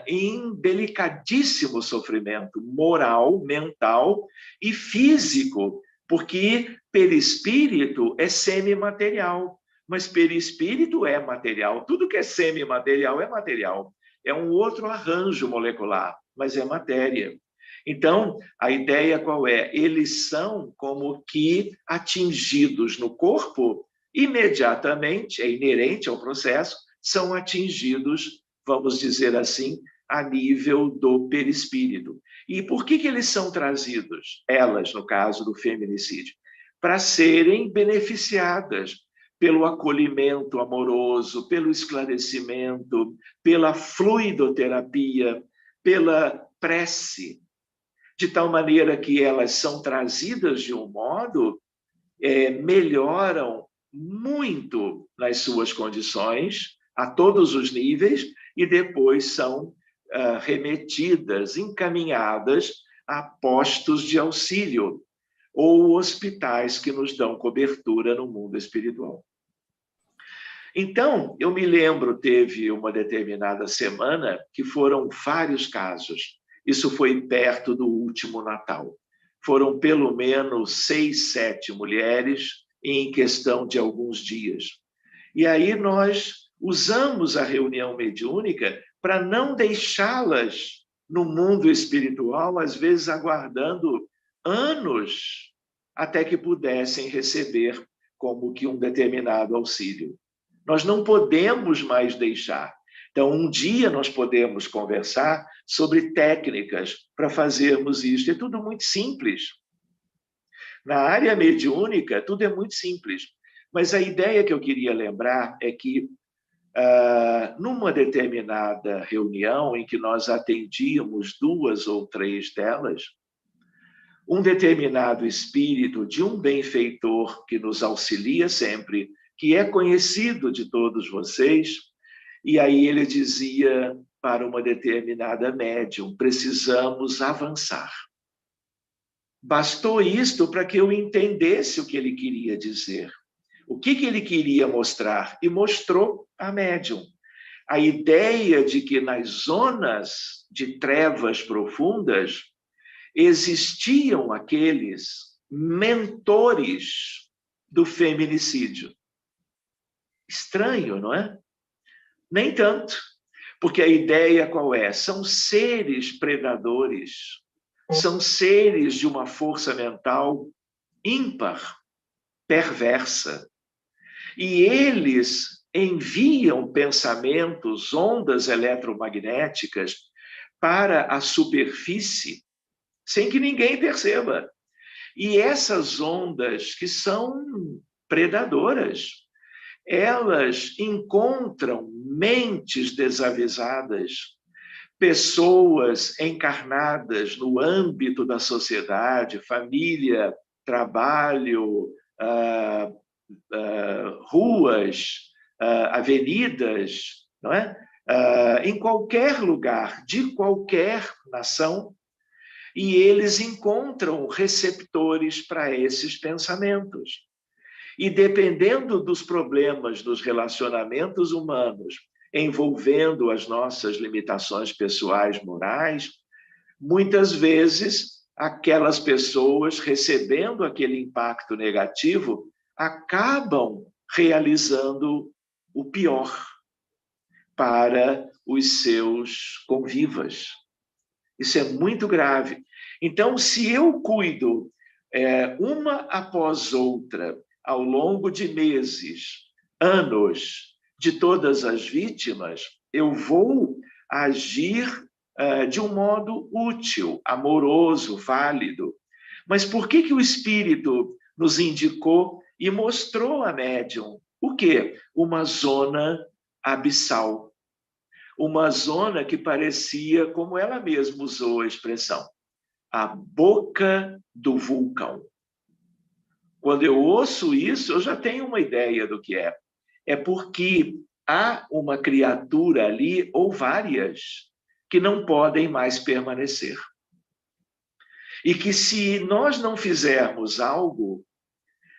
em delicadíssimo sofrimento moral, mental e físico, porque perispírito é semimaterial, mas perispírito é material. Tudo que é semimaterial é material. É um outro arranjo molecular, mas é matéria. Então, a ideia qual é? Eles são como que atingidos no corpo, imediatamente, é inerente ao processo, são atingidos, vamos dizer assim, a nível do perispírito. E por que eles são trazidos? Elas, no caso do feminicídio, para serem beneficiadas pelo acolhimento amoroso, pelo esclarecimento, pela fluidoterapia, pela prece, de tal maneira que elas são trazidas de um modo, melhoram muito nas suas condições, a todos os níveis, e depois são remetidas, encaminhadas a postos de auxílio ou hospitais que nos dão cobertura no mundo espiritual. Então, eu me lembro, teve uma determinada semana que foram vários casos. Isso foi perto do último Natal. Foram pelo menos 6, 7 mulheres em questão de alguns dias. E aí nós usamos a reunião mediúnica para não deixá-las no mundo espiritual, às vezes aguardando anos até que pudessem receber como que um determinado auxílio. Nós não podemos mais deixar. Então, um dia nós podemos conversar sobre técnicas para fazermos isso. É tudo muito simples. Na área mediúnica, tudo é muito simples. Mas a ideia que eu queria lembrar é que, numa determinada reunião em que nós atendíamos 2 ou 3 delas, um determinado espírito de um benfeitor que nos auxilia sempre, que é conhecido de todos vocês, e aí ele dizia para uma determinada médium: precisamos avançar. Bastou isto para que eu entendesse o que ele queria dizer. O que ele queria mostrar? E mostrou a médium. A ideia de que nas zonas de trevas profundas existiam aqueles mentores do feminicídio. Estranho, não é? Nem tanto. Porque a ideia qual é? São seres predadores, são seres de uma força mental ímpar, perversa. E eles enviam pensamentos, ondas eletromagnéticas para a superfície, sem que ninguém perceba. E essas ondas, que são predadoras, elas encontram mentes desavisadas, pessoas encarnadas no âmbito da sociedade, família, trabalho, ruas, avenidas, não é? Em qualquer lugar, de qualquer nação, e eles encontram receptores para esses pensamentos. E dependendo dos problemas dos relacionamentos humanos, envolvendo as nossas limitações pessoais, morais, muitas vezes aquelas pessoas, recebendo aquele impacto negativo, acabam realizando o pior para os seus convivas. Isso é muito grave. Então, se eu cuido uma após outra, ao longo de meses, anos, de todas as vítimas, eu vou agir de um modo útil, amoroso, válido. Mas por que o Espírito nos indicou e mostrou a médium? O quê? Uma zona abissal. Uma zona que parecia, como ela mesma usou a expressão, a boca do vulcão. Quando eu ouço isso, eu já tenho uma ideia do que é. É porque há uma criatura ali, ou várias, que não podem mais permanecer. E que se nós não fizermos algo,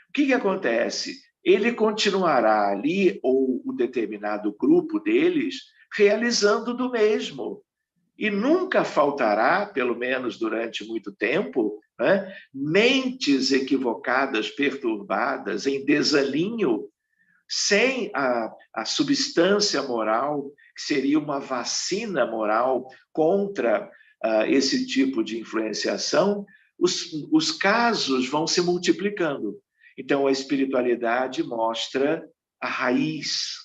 o que acontece? Ele continuará ali, ou o determinado grupo deles, realizando do mesmo. E nunca faltará, pelo menos durante muito tempo, né, mentes equivocadas, perturbadas, em desalinho, sem a substância moral, que seria uma vacina moral contra esse tipo de influenciação, os casos vão se multiplicando. Então, a espiritualidade mostra a raiz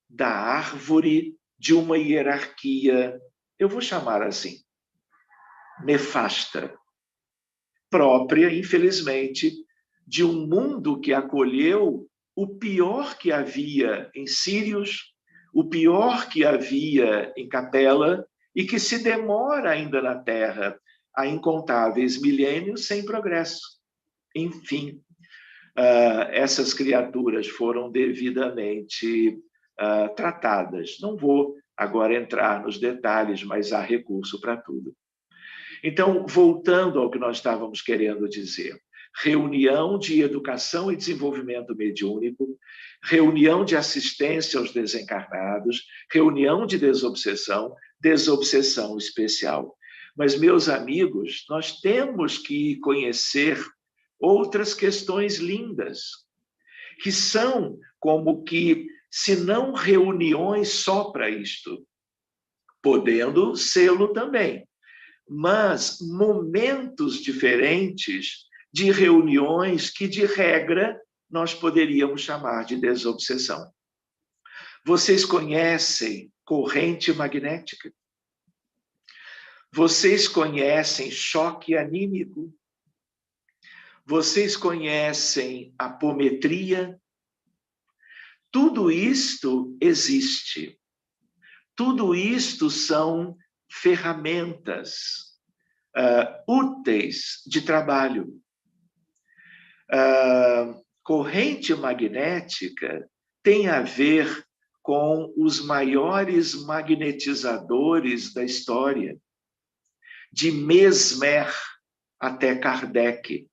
da árvore de uma hierarquia, eu vou chamar assim, nefasta, própria, infelizmente, de um mundo que acolheu o pior que havia em Sírios, o pior que havia em Capela, e que se demora ainda na Terra há incontáveis milênios sem progresso. Enfim, essas criaturas foram devidamente tratadas. Não vou agora entrar nos detalhes, mas há recurso para tudo. Então, voltando ao que nós estávamos querendo dizer, reunião de educação e desenvolvimento mediúnico, reunião de assistência aos desencarnados, reunião de desobsessão, desobsessão especial. Mas, meus amigos, nós temos que conhecer outras questões lindas, que são como que, se não reuniões só para isto, podendo sê-lo também, mas momentos diferentes de reuniões que, de regra, nós poderíamos chamar de desobsessão. Vocês conhecem corrente magnética? Vocês conhecem choque anímico? Vocês conhecem apometria? Tudo isto existe. Tudo isto são ferramentas úteis de trabalho. Corrente magnética tem a ver com os maiores magnetizadores da história, de Mesmer até Kardec.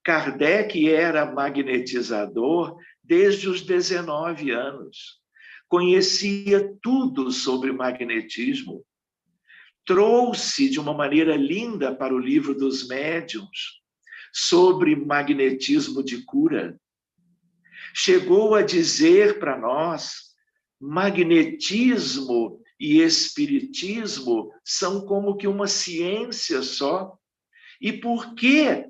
Kardec era magnetizador desde os 19 anos. Conhecia tudo sobre magnetismo. Trouxe de uma maneira linda para o livro dos médiuns sobre magnetismo de cura. Chegou a dizer para nós: magnetismo e espiritismo são como que uma ciência só. E por que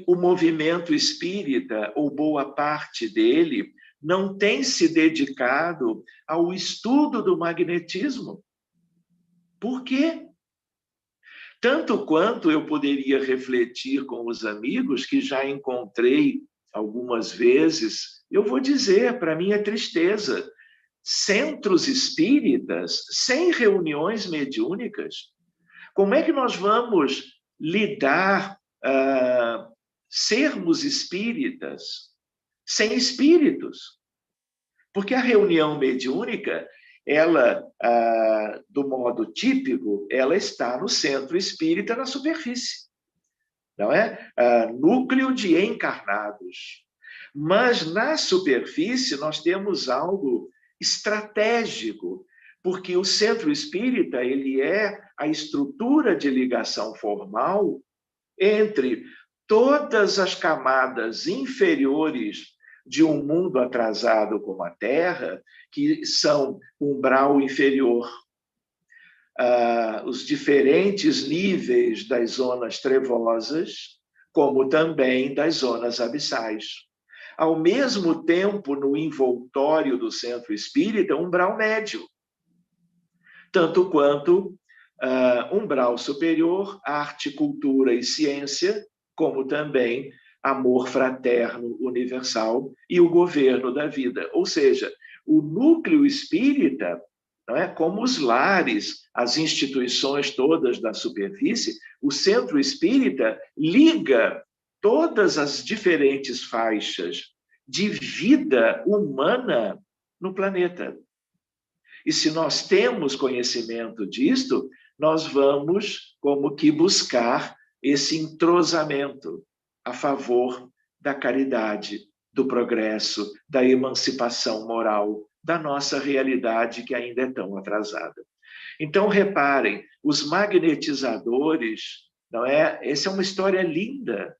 o movimento espírita, ou boa parte dele, não tem se dedicado ao estudo do magnetismo? Por quê? Tanto quanto eu poderia refletir com os amigos que já encontrei algumas vezes, eu vou dizer, para minha tristeza, centros espíritas sem reuniões mediúnicas. Como é que nós vamos lidar, sermos espíritas sem espíritos? Porque a reunião mediúnica, ela, do modo típico, ela está no centro espírita, na superfície, não é? Núcleo de encarnados. Mas na superfície nós temos algo estratégico, porque o centro espírita, ele é a estrutura de ligação formal entre todas as camadas inferiores de um mundo atrasado como a Terra, que são umbral inferior, os diferentes níveis das zonas trevosas, como também das zonas abissais. Ao mesmo tempo, no envoltório do centro espírita, umbral médio, tanto quanto umbral superior, arte, cultura e ciência, como também amor fraterno universal e o governo da vida. Ou seja, o núcleo espírita, não é, como os lares, as instituições todas da superfície, o centro espírita liga todas as diferentes faixas de vida humana no planeta. E se nós temos conhecimento disto, nós vamos como que buscar esse entrosamento a favor da caridade, do progresso, da emancipação moral, da nossa realidade que ainda é tão atrasada. Então, reparem, os magnetizadores, não é? Essa é uma história linda.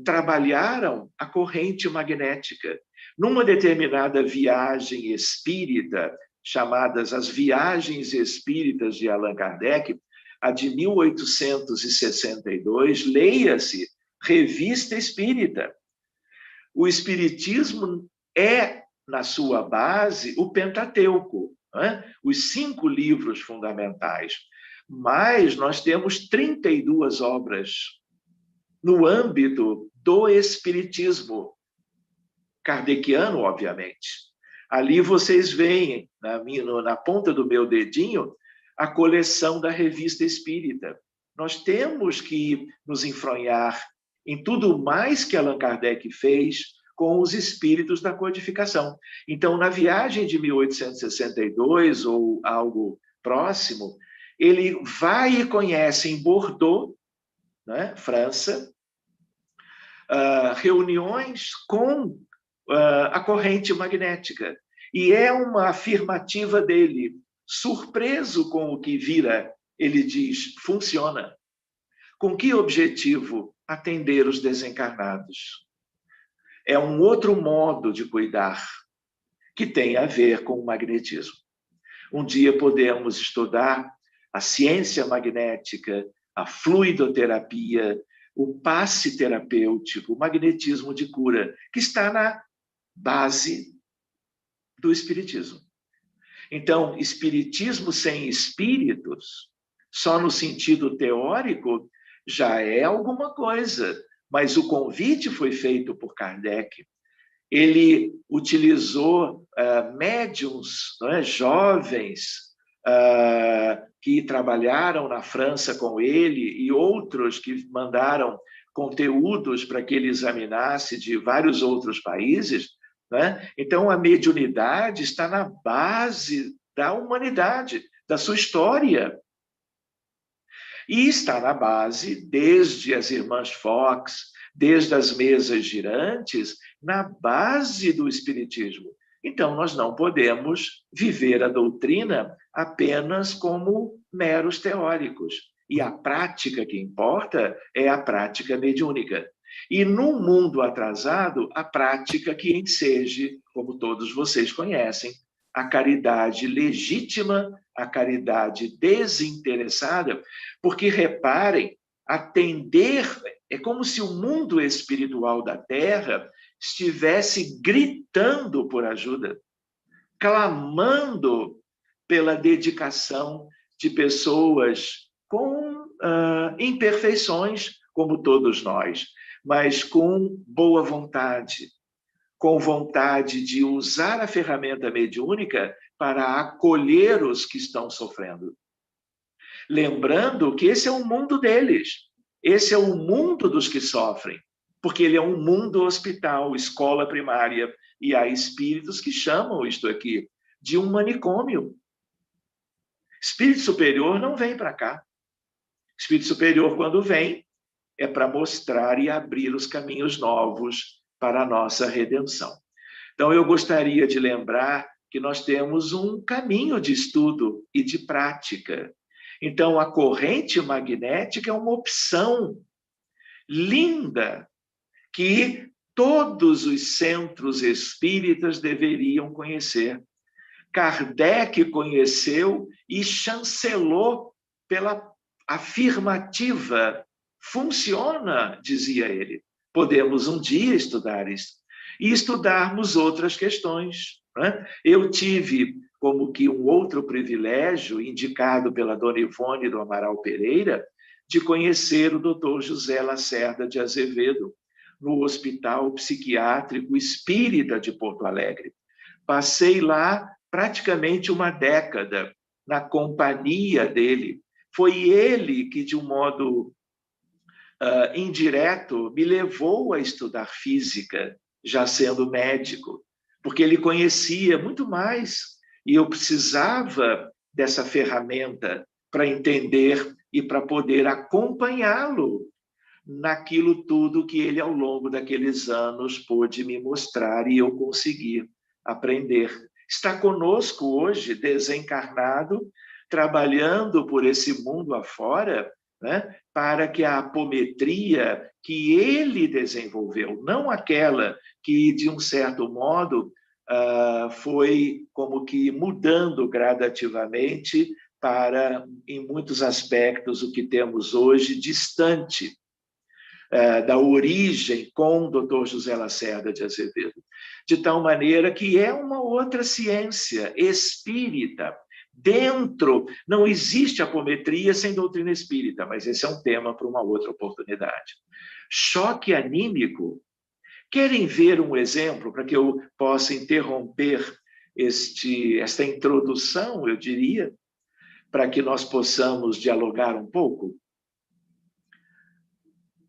Trabalharam a corrente magnética. Numa determinada viagem espírita, chamadas as Viagens Espíritas de Allan Kardec, a de 1862, leia-se Revista Espírita. O Espiritismo é, na sua base, o Pentateuco, né? Os 5 livros fundamentais. Mas nós temos 32 obras no âmbito do Espiritismo, kardeciano, obviamente. Ali vocês veem, na ponta do meu dedinho, a coleção da Revista Espírita. Nós temos que nos enfronhar em tudo mais que Allan Kardec fez com os espíritos da codificação. Então, na viagem de 1862, ou algo próximo, ele vai e conhece em Bordeaux, né, França, reuniões com a corrente magnética. E é uma afirmativa dele. Surpreso com o que vira, ele diz, funciona. Com que objetivo? Atender os desencarnados. É um outro modo de cuidar, que tem a ver com o magnetismo. Um dia podemos estudar a ciência magnética, a fluidoterapia, o passe terapêutico, o magnetismo de cura, que está na base do espiritismo. Então, espiritismo sem espíritos, só no sentido teórico, já é alguma coisa, mas o convite foi feito por Kardec. Ele utilizou médiums, jovens, que trabalharam na França com ele e outros que mandaram conteúdos para que ele examinasse de vários outros países, né? Então, a mediunidade está na base da humanidade, da sua história. E está na base, desde as irmãs Fox, desde as mesas girantes, na base do espiritismo. Então, nós não podemos viver a doutrina apenas como meros teóricos. E a prática que importa é a prática mediúnica. E num mundo atrasado, a prática que enseje, como todos vocês conhecem, a caridade legítima, a caridade desinteressada, porque, reparem, atender é como se o mundo espiritual da Terra estivesse gritando por ajuda, clamando pela dedicação de pessoas com imperfeições, como todos nós, mas com boa vontade, com vontade de usar a ferramenta mediúnica para acolher os que estão sofrendo. Lembrando que esse é o mundo deles, esse é o mundo dos que sofrem, porque ele é um mundo hospital, escola primária, e há espíritos que chamam isto aqui de um manicômio. Espírito superior não vem para cá. Espírito superior, quando vem, é para mostrar e abrir os caminhos novos para a nossa redenção. Então, eu gostaria de lembrar que nós temos um caminho de estudo e de prática. Então, a corrente magnética é uma opção linda que todos os centros espíritas deveriam conhecer. Kardec conheceu e chancelou pela afirmativa. Funciona, dizia ele. Podemos um dia estudar isso e estudarmos outras questões, né? Eu tive como que um outro privilégio, indicado pela dona Ivone do Amaral Pereira, de conhecer o Dr. José Lacerda de Azevedo, no Hospital Psiquiátrico Espírita de Porto Alegre. Passei lá praticamente uma década na companhia dele. Foi ele que, de um modo indireto, me levou a estudar física, já sendo médico, porque ele conhecia muito mais e eu precisava dessa ferramenta para entender e para poder acompanhá-lo naquilo tudo que ele, ao longo daqueles anos, pôde me mostrar e eu consegui aprender. Está conosco hoje, desencarnado, trabalhando por esse mundo afora, né, para que a apometria que ele desenvolveu, não aquela que, de um certo modo, foi como que mudando gradativamente para, em muitos aspectos, o que temos hoje, distante da origem com o Dr. José Lacerda de Azevedo. De tal maneira que é uma outra ciência espírita. Dentro, não existe apometria sem doutrina espírita, mas esse é um tema para uma outra oportunidade. Choque anímico. Querem ver um exemplo para que eu possa interromper esta introdução, eu diria, para que nós possamos dialogar um pouco?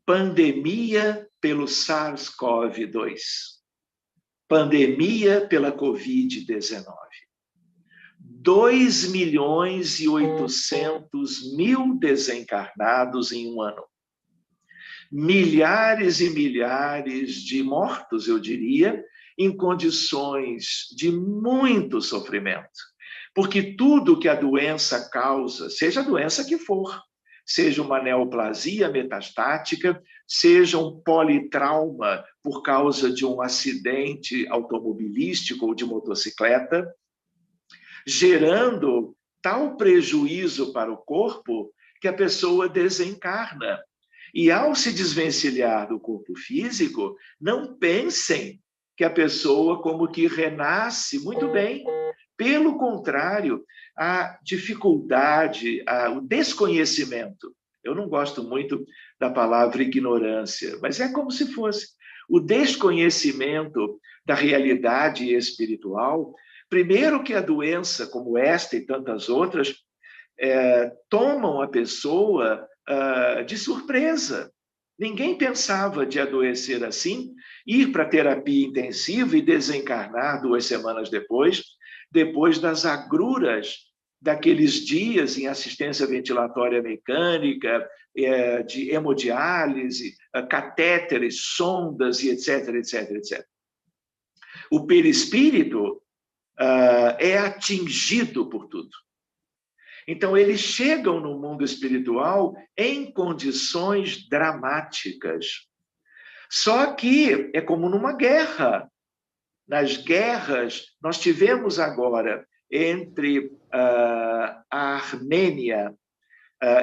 Pandemia pelo SARS-CoV-2. Pandemia pela Covid-19. 2.800.000 desencarnados em um ano. Milhares e milhares de mortos, eu diria, em condições de muito sofrimento. Porque tudo que a doença causa, seja a doença que for, seja uma neoplasia metastática, seja um politrauma por causa de um acidente automobilístico ou de motocicleta, gerando tal prejuízo para o corpo que a pessoa desencarna. E ao se desvencilhar do corpo físico, não pensem que a pessoa como que renasce muito bem. Pelo contrário, a dificuldade, o desconhecimento, eu não gosto muito da palavra ignorância, mas é como se fosse o desconhecimento da realidade espiritual. Primeiro que a doença, como esta e tantas outras, tomam a pessoa de surpresa. Ninguém pensava de adoecer assim, ir para terapia intensiva e desencarnar 2 semanas depois das agruras daqueles dias em assistência ventilatória mecânica, de hemodiálise, catéteres, sondas e etc, etc, etc. O perispírito é atingido por tudo. Então, eles chegam no mundo espiritual em condições dramáticas. Só que é como numa guerra. Nas guerras, nós tivemos agora entre a Armênia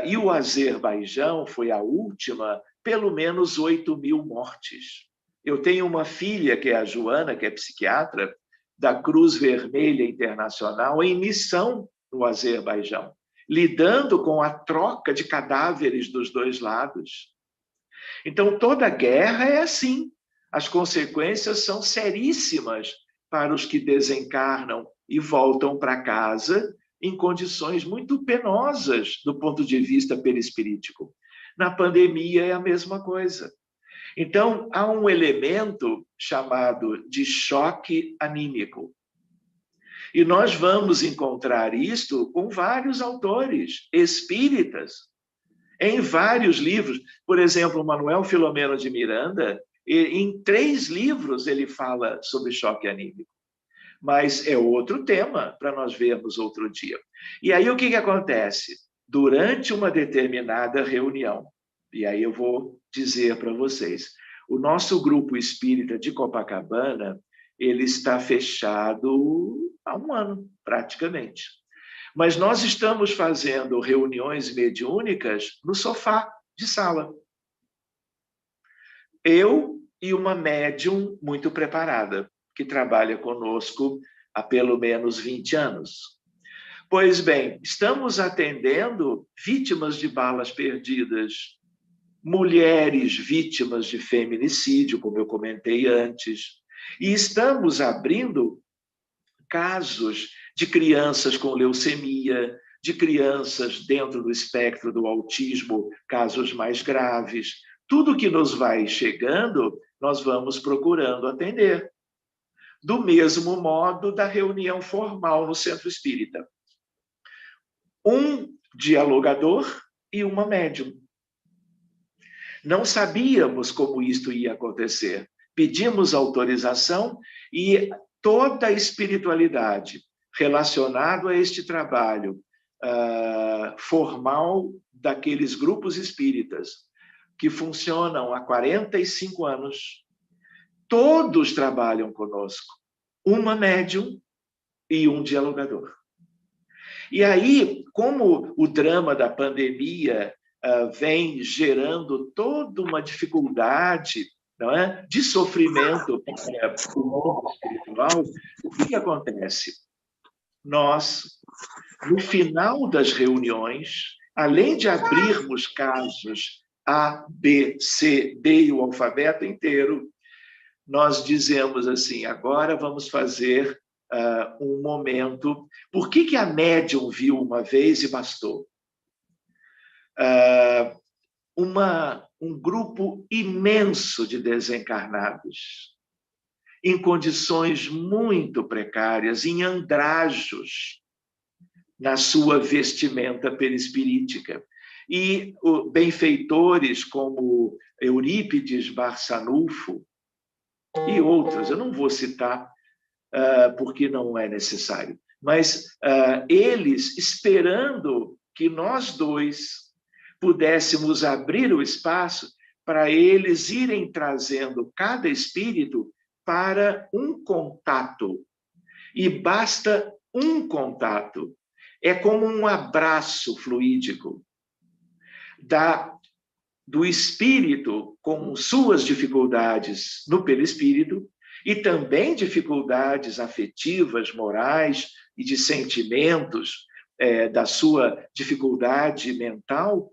e o Azerbaijão, foi a última, pelo menos 8.000 mortes. Eu tenho uma filha, que é a Joana, que é psiquiatra, da Cruz Vermelha Internacional, em missão no Azerbaijão, lidando com a troca de cadáveres dos 2 lados. Então, toda guerra é assim. As consequências são seríssimas para os que desencarnam e voltam para casa em condições muito penosas do ponto de vista perispirítico. Na pandemia é a mesma coisa. Então, há um elemento chamado de choque anímico. E nós vamos encontrar isto com vários autores espíritas, em vários livros. Por exemplo, Manuel Filomeno de Miranda, em 3 livros ele fala sobre choque anímico. Mas é outro tema para nós vermos outro dia. E aí o que acontece? Durante uma determinada reunião, e aí eu vou dizer para vocês, o nosso grupo espírita de Copacabana, ele está fechado há 1 ano, praticamente. Mas nós estamos fazendo reuniões mediúnicas no sofá de sala. Eu e uma médium muito preparada, que trabalha conosco há pelo menos 20 anos. Pois bem, estamos atendendo vítimas de balas perdidas, mulheres vítimas de feminicídio, como eu comentei antes, e estamos abrindo casos de crianças com leucemia, de crianças dentro do espectro do autismo, casos mais graves. Tudo que nos vai chegando, nós vamos procurando atender. Do mesmo modo da reunião formal no centro espírita. Um dialogador e uma médium. Não sabíamos como isto ia acontecer. Pedimos autorização e toda a espiritualidade relacionada a este trabalho formal daqueles grupos espíritas que funcionam há 45 anos, todos trabalham conosco, uma médium e um dialogador. E aí, como o drama da pandemia vem gerando toda uma dificuldade, não é, de sofrimento para o mundo espiritual, o que acontece? Nós, no final das reuniões, além de abrirmos casos A, B, C, D e o alfabeto inteiro, nós dizemos assim, agora vamos fazer um momento. Por que a médium viu uma vez e bastou? Um grupo imenso de desencarnados, em condições muito precárias, em andrajos, na sua vestimenta perispirítica. E benfeitores como Eurípides Barçanufo e outros, eu não vou citar porque não é necessário, mas eles esperando que nós dois pudéssemos abrir o espaço para eles irem trazendo cada espírito para um contato. E basta um contato. é como um abraço fluídico do espírito com suas dificuldades no perispírito e também dificuldades afetivas, morais e de sentimentos, da sua dificuldade mental,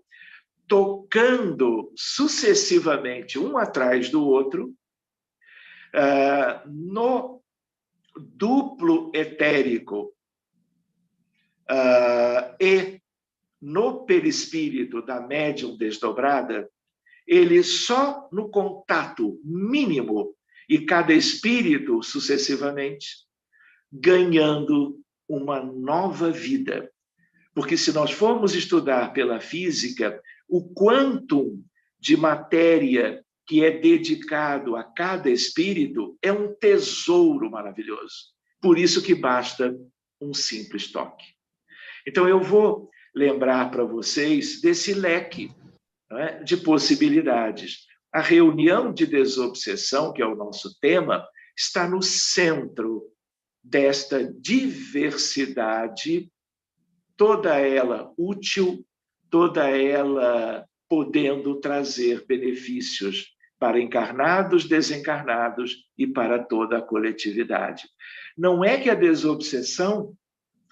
tocando sucessivamente um atrás do outro, no duplo etérico e no perispírito da médium desdobrada, ele só no contato mínimo, e cada espírito sucessivamente, ganhando uma nova vida. Porque se nós formos estudar pela física, o quantum de matéria que é dedicado a cada espírito é um tesouro maravilhoso. Por isso que basta um simples toque. Então, eu vou lembrar para vocês desse leque, não é, de possibilidades. A reunião de desobsessão, que é o nosso tema, está no centro desta diversidade, toda ela útil, toda ela podendo trazer benefícios para encarnados, desencarnados e para toda a coletividade. Não é que a desobsessão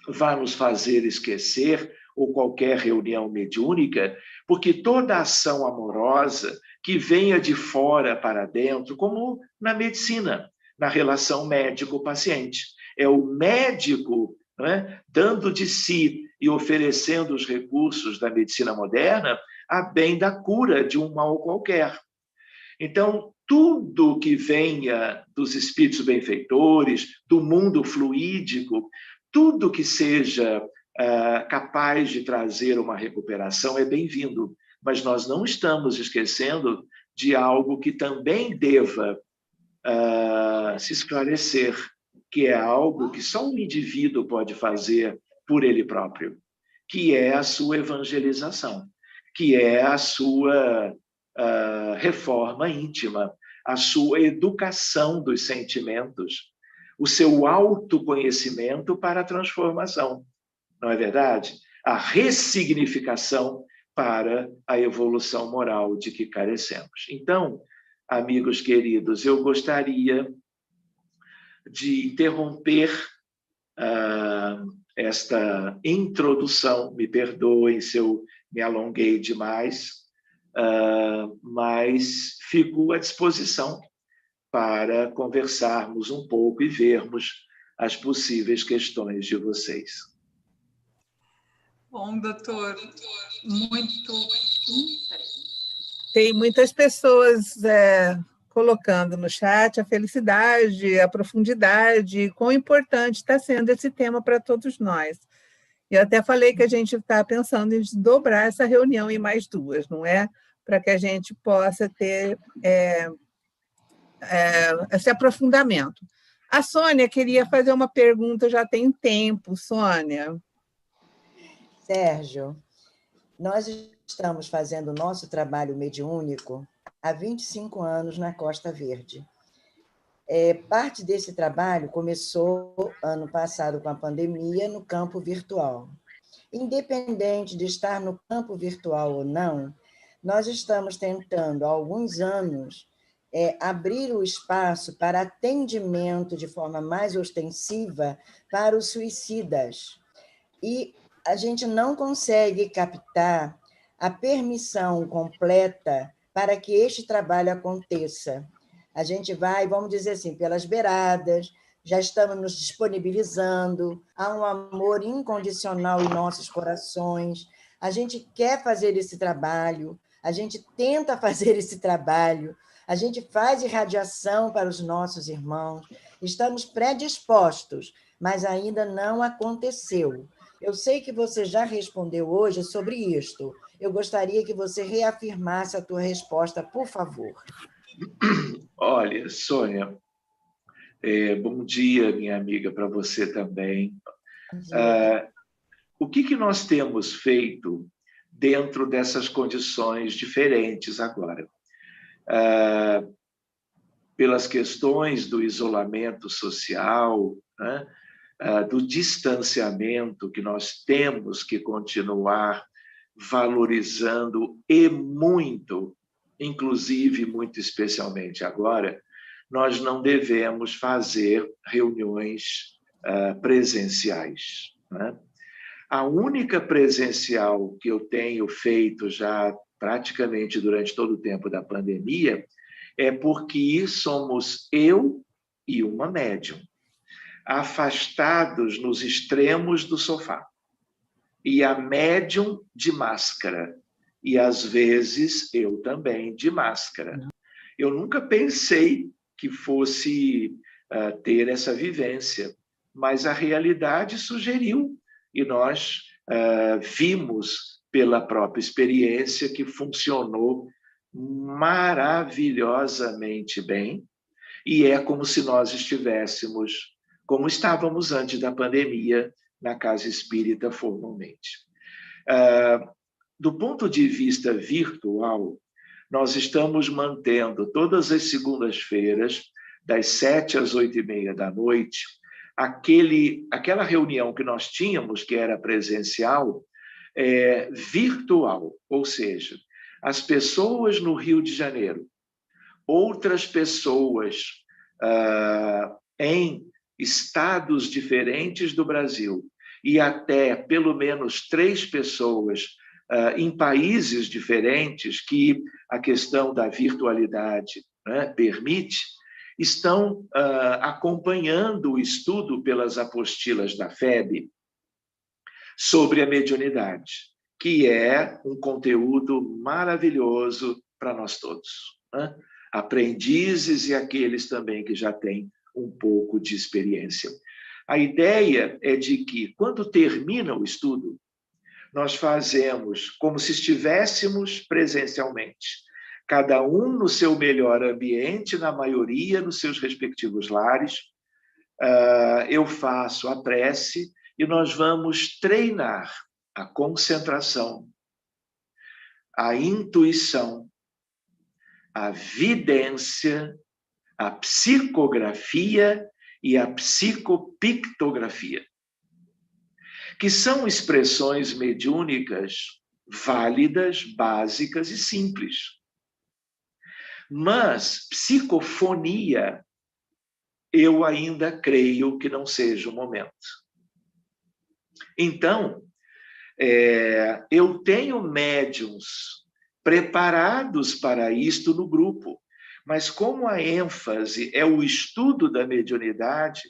vá nos fazer esquecer, ou qualquer reunião mediúnica, porque toda ação amorosa que venha de fora para dentro, como na medicina, na relação médico-paciente, é o médico, não é, dando de si e oferecendo os recursos da medicina moderna a bem da cura de um mal qualquer. Então, tudo que venha dos espíritos benfeitores, do mundo fluídico, tudo que seja capaz de trazer uma recuperação é bem-vindo, mas nós não estamos esquecendo de algo que também deva se esclarecer, que é algo que só um indivíduo pode fazer por ele próprio, que é a sua evangelização, que é a sua reforma íntima, a sua educação dos sentimentos, o seu autoconhecimento para a transformação. Não é verdade? A ressignificação para a evolução moral de que carecemos. Então, amigos queridos, eu gostaria de interromper esta introdução, me perdoem se eu me alonguei demais, mas fico à disposição para conversarmos um pouco e vermos as possíveis questões de vocês. Bom, doutor, muito... Tem muitas pessoas colocando no chat a felicidade, a profundidade, quão importante está sendo esse tema para todos nós. Eu até falei que a gente está pensando em dobrar essa reunião em mais duas, não é? Para que a gente possa ter esse aprofundamento. A Sônia queria fazer uma pergunta, já tem tempo, Sônia. Sérgio, nós estamos fazendo o nosso trabalho mediúnico há 25 anos na Costa Verde. Parte desse trabalho começou ano passado com a pandemia no campo virtual. Independente de estar no campo virtual ou não, nós estamos tentando há alguns anos abrir o espaço para atendimento de forma mais ostensiva para os suicidas. E a gente não consegue captar a permissão completa para que este trabalho aconteça. A gente vai, vamos dizer assim, pelas beiradas, já estamos nos disponibilizando, há um amor incondicional em nossos corações, a gente quer fazer esse trabalho, a gente tenta fazer esse trabalho, a gente faz irradiação para os nossos irmãos, estamos predispostos, mas ainda não aconteceu. Eu sei que você já respondeu hoje sobre isto. Eu gostaria que você reafirmasse a tua resposta, por favor. Olha, Sônia, bom dia, minha amiga, para você também. O que nós temos feito dentro dessas condições diferentes agora? Pelas questões do isolamento social, né? do distanciamento que nós temos que continuar valorizando e muito, inclusive, muito especialmente agora, nós não devemos fazer reuniões presenciais, né? A única presencial que eu tenho feito já praticamente durante todo o tempo da pandemia é porque somos eu e uma médium, afastados nos extremos do sofá, e a médium de máscara, e às vezes eu também de máscara. Eu nunca pensei que fosse ter essa vivência, mas a realidade sugeriu, e nós vimos pela própria experiência que funcionou maravilhosamente bem, e é como se nós estivéssemos, como estávamos antes da pandemia, na casa espírita formalmente. Do ponto de vista virtual, nós estamos mantendo todas as segundas-feiras, das 7 às 8h30 da noite, aquela reunião que nós tínhamos, que era presencial, virtual, ou seja, as pessoas no Rio de Janeiro, outras pessoas em estados diferentes do Brasil, e até pelo menos 3 pessoas em países diferentes que a questão da virtualidade, né, permite, estão acompanhando o estudo pelas apostilas da FEB sobre a mediunidade, que é um conteúdo maravilhoso para nós todos, né? Aprendizes e aqueles também que já têm um pouco de experiência. A ideia é de que, quando termina o estudo, nós fazemos como se estivéssemos presencialmente, cada um no seu melhor ambiente, na maioria nos seus respectivos lares. Eu faço a prece e nós vamos treinar a concentração, a intuição, a vidência, a psicografia e a psicopictografia, que são expressões mediúnicas válidas, básicas e simples. Mas psicofonia, eu ainda creio que não seja o momento. Então, eu tenho médiuns preparados para isto no grupo, mas como a ênfase é o estudo da mediunidade,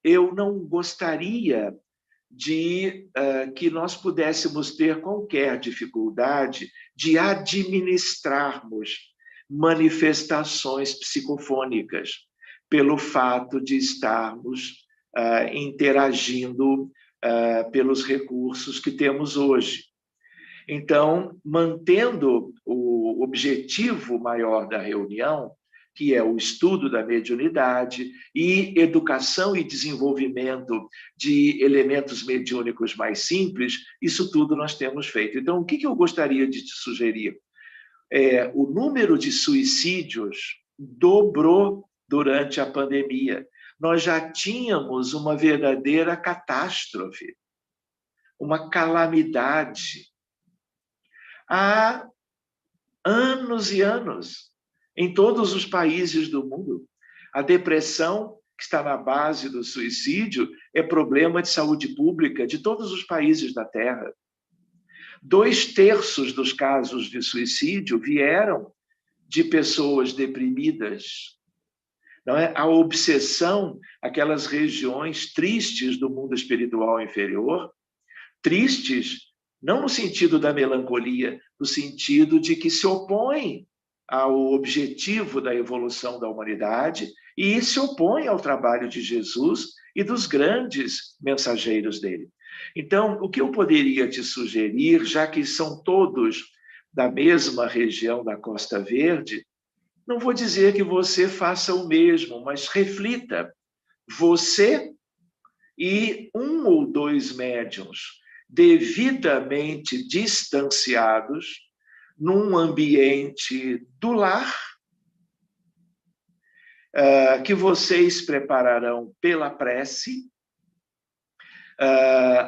eu não gostaria de que nós pudéssemos ter qualquer dificuldade de administrarmos manifestações psicofônicas, pelo fato de estarmos interagindo pelos recursos que temos hoje. Então, mantendo o objetivo maior da reunião, que é o estudo da mediunidade e educação e desenvolvimento de elementos mediúnicos mais simples, isso tudo nós temos feito. Então, o que eu gostaria de te sugerir? O número de suicídios dobrou durante a pandemia. Nós já tínhamos uma verdadeira catástrofe, uma calamidade, há anos e anos, em todos os países do mundo. A depressão, que está na base do suicídio, é problema de saúde pública de todos os países da Terra. 2/3 dos casos de suicídio vieram de pessoas deprimidas. Não é? A obsessão, aquelas regiões tristes do mundo espiritual inferior, tristes não no sentido da melancolia, no sentido de que se opõem ao objetivo da evolução da humanidade e se opõem ao trabalho de Jesus e dos grandes mensageiros dele. Então, o que eu poderia te sugerir, já que são todos da mesma região da Costa Verde, não vou dizer que você faça o mesmo, mas reflita. Você e 1 ou 2 médiuns devidamente distanciados num ambiente do lar, que vocês prepararão pela prece.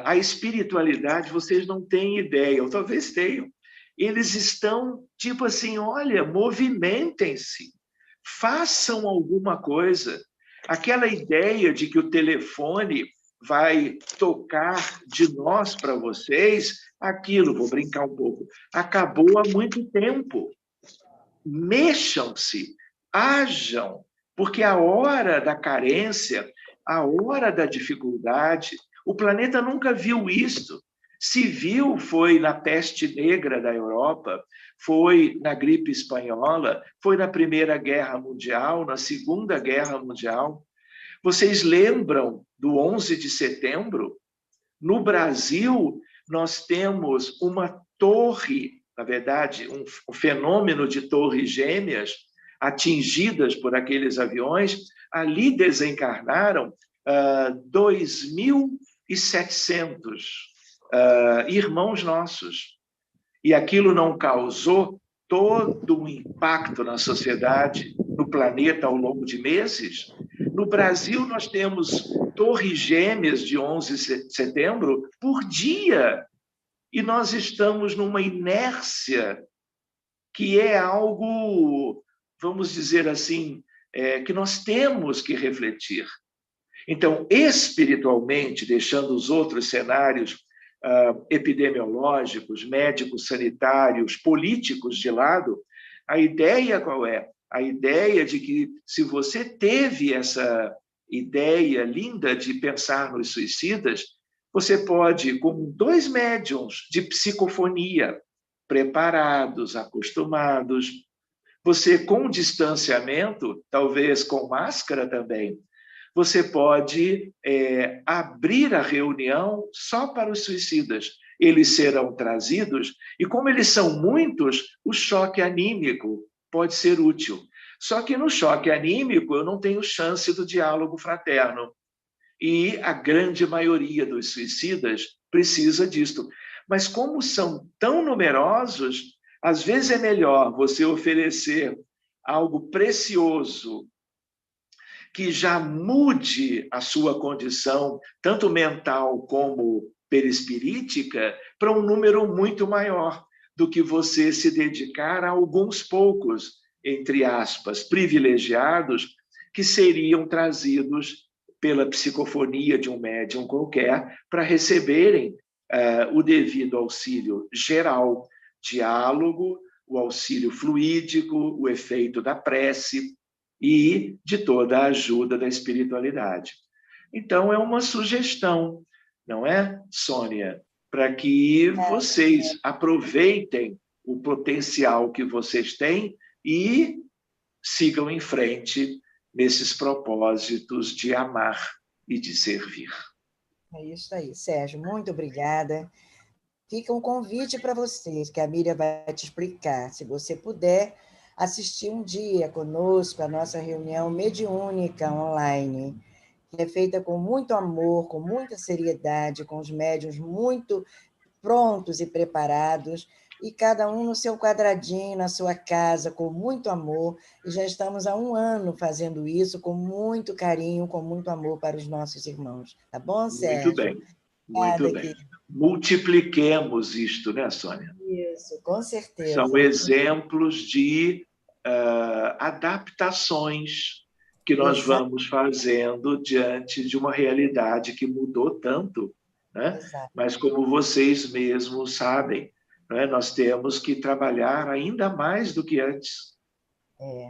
A espiritualidade, vocês não têm ideia, ou talvez tenham. Eles estão, tipo assim, olha, movimentem-se, façam alguma coisa. Aquela ideia de que o telefone vai tocar de nós para vocês, aquilo, vou brincar um pouco, acabou há muito tempo. Mexam-se, hajam, porque a hora da carência, a hora da dificuldade, o planeta nunca viu isto. Se viu, foi na peste negra da Europa, foi na gripe espanhola, foi na Primeira Guerra Mundial, na Segunda Guerra Mundial. Vocês lembram do 11 de setembro? No Brasil, nós temos uma torre, na verdade, um fenômeno de torres gêmeas atingidas por aqueles aviões. Ali desencarnaram 2.700 irmãos nossos. E aquilo não causou todo um impacto na sociedade, no planeta, ao longo de meses? No Brasil, nós temos torres gêmeas de 11 de setembro por dia. E nós estamos numa inércia que é algo, vamos dizer assim, que nós temos que refletir. Então, espiritualmente, deixando os outros cenários epidemiológicos, médicos, sanitários, políticos de lado, a ideia qual é? A ideia de que, se você teve essa ideia linda de pensar nos suicidas, você pode, com 2 médiums de psicofonia, preparados, acostumados, você, com distanciamento, talvez com máscara também, você pode abrir a reunião só para os suicidas. Eles serão trazidos, e como eles são muitos, o choque anímico pode ser útil. Só que no choque anímico eu não tenho chance do diálogo fraterno. E a grande maioria dos suicidas precisa disto. Mas como são tão numerosos, às vezes é melhor você oferecer algo precioso que já mude a sua condição, tanto mental como perispirítica, para um número muito maior do que você se dedicar a alguns poucos, entre aspas, privilegiados, que seriam trazidos pela psicofonia de um médium qualquer para receberem o devido auxílio geral, diálogo, o auxílio fluídico, o efeito da prece e de toda a ajuda da espiritualidade. Então, é uma sugestão, não é, Sônia? Para que vocês aproveitem o potencial que vocês têm e sigam em frente nesses propósitos de amar e de servir. É isso aí, Sérgio, muito obrigada. Fica um convite para vocês, que a Miriam vai te explicar. Se você puder assistir um dia conosco a nossa reunião mediúnica online, que é feita com muito amor, com muita seriedade, com os médiuns muito prontos e preparados, e cada um no seu quadradinho, na sua casa, com muito amor, e já estamos há 1 ano fazendo isso com muito carinho, com muito amor para os nossos irmãos. Tá bom, Sérgio? Muito bem, muito bem. Multipliquemos isto, né, Sônia? Isso, com certeza. São exemplos de adaptações que nós vamos fazendo diante de uma realidade que mudou tanto, né? Mas, como vocês mesmos sabem, né, nós temos que trabalhar ainda mais do que antes.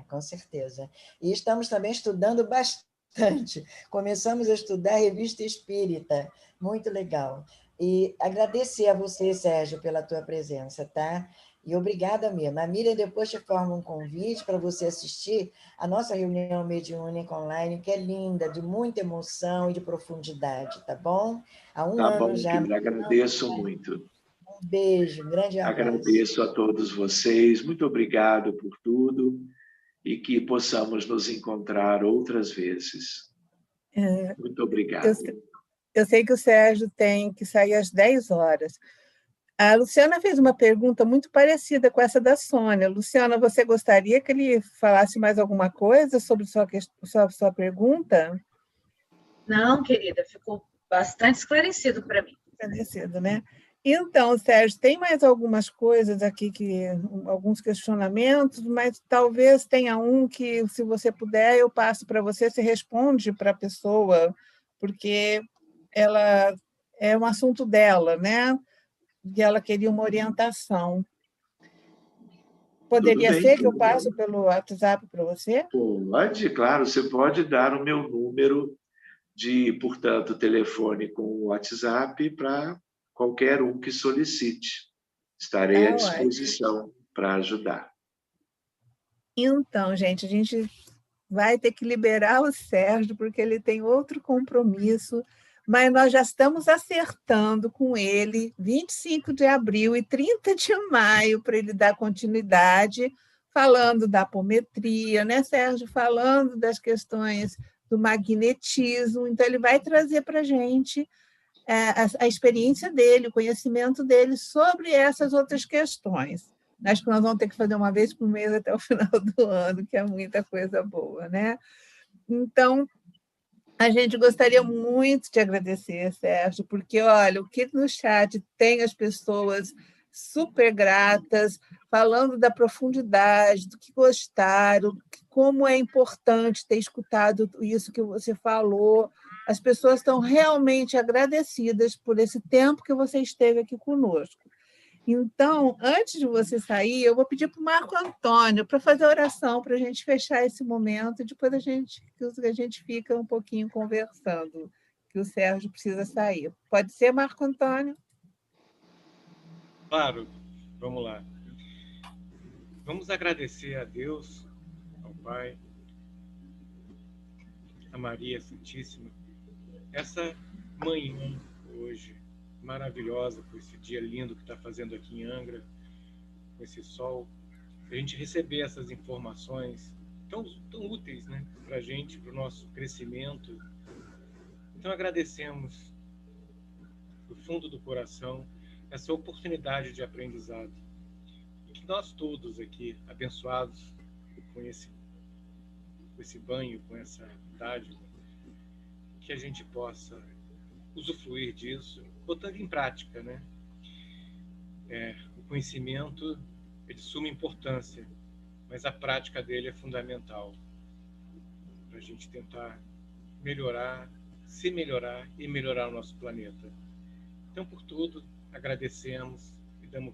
Com certeza. E estamos também estudando bastante. Começamos a estudar a Revista Espírita. Muito legal. E agradecer a você, Sérgio, pela tua presença, tá? E obrigada mesmo. A Miriam depois te forma um convite para você assistir a nossa reunião mediúnica online, que é linda, de muita emoção e de profundidade, tá bom? Há 1 ano já. Tá bom, agradeço muito. Um beijo, um grande abraço. Agradeço a todos vocês, muito obrigado por tudo e que possamos nos encontrar outras vezes. Muito obrigado. Eu sei que o Sérgio tem que sair às 10 horas. A Luciana fez uma pergunta muito parecida com essa da Sônia. Luciana, você gostaria que ele falasse mais alguma coisa sobre sua pergunta? Não, querida, ficou bastante esclarecido para mim. Esclarecido, né? Então, Sérgio, tem mais algumas coisas aqui, alguns questionamentos, mas talvez tenha um que, se você puder, eu passo para você, você responde para a pessoa, porque ela é um assunto dela, né? E ela queria uma orientação. Poderia ser que eu passo pelo WhatsApp para você? Pode, claro, você pode dar o meu número de, portanto, telefone com WhatsApp para qualquer um que solicite. Estarei à disposição para ajudar. Então, gente, a gente vai ter que liberar o Sérgio, porque ele tem outro compromisso, mas nós já estamos acertando com ele 25 de abril e 30 de maio para ele dar continuidade, falando da apometria, né, Sérgio? Falando das questões do magnetismo. Então, ele vai trazer para a gente a experiência dele, o conhecimento dele sobre essas outras questões. Acho que nós vamos ter que fazer uma vez por mês até o final do ano, que é muita coisa boa, né? Então, a gente gostaria muito de agradecer, Sérgio, porque, olha, o que no chat tem as pessoas super gratas, falando da profundidade, do que gostaram, como é importante ter escutado isso que você falou. As pessoas estão realmente agradecidas por esse tempo que você esteve aqui conosco. Então, antes de você sair, eu vou pedir para o Marco Antônio para fazer a oração para a gente fechar esse momento, e depois a gente fica um pouquinho conversando, que o Sérgio precisa sair. Pode ser, Marco Antônio? Claro, vamos lá. Vamos agradecer a Deus, ao Pai, a Maria Santíssima, essa manhã hoje, maravilhosa, com esse dia lindo que está fazendo aqui em Angra, com esse sol, a gente receber essas informações tão úteis, né, para a gente, para o nosso crescimento. Então, agradecemos do fundo do coração essa oportunidade de aprendizado. E que nós todos aqui, abençoados com esse banho, com essa dádiva, que a gente possa usufruir disso, botando em prática, né? O conhecimento é de suma importância, mas a prática dele é fundamental para a gente tentar melhorar, se melhorar e melhorar o nosso planeta. Então, por tudo, agradecemos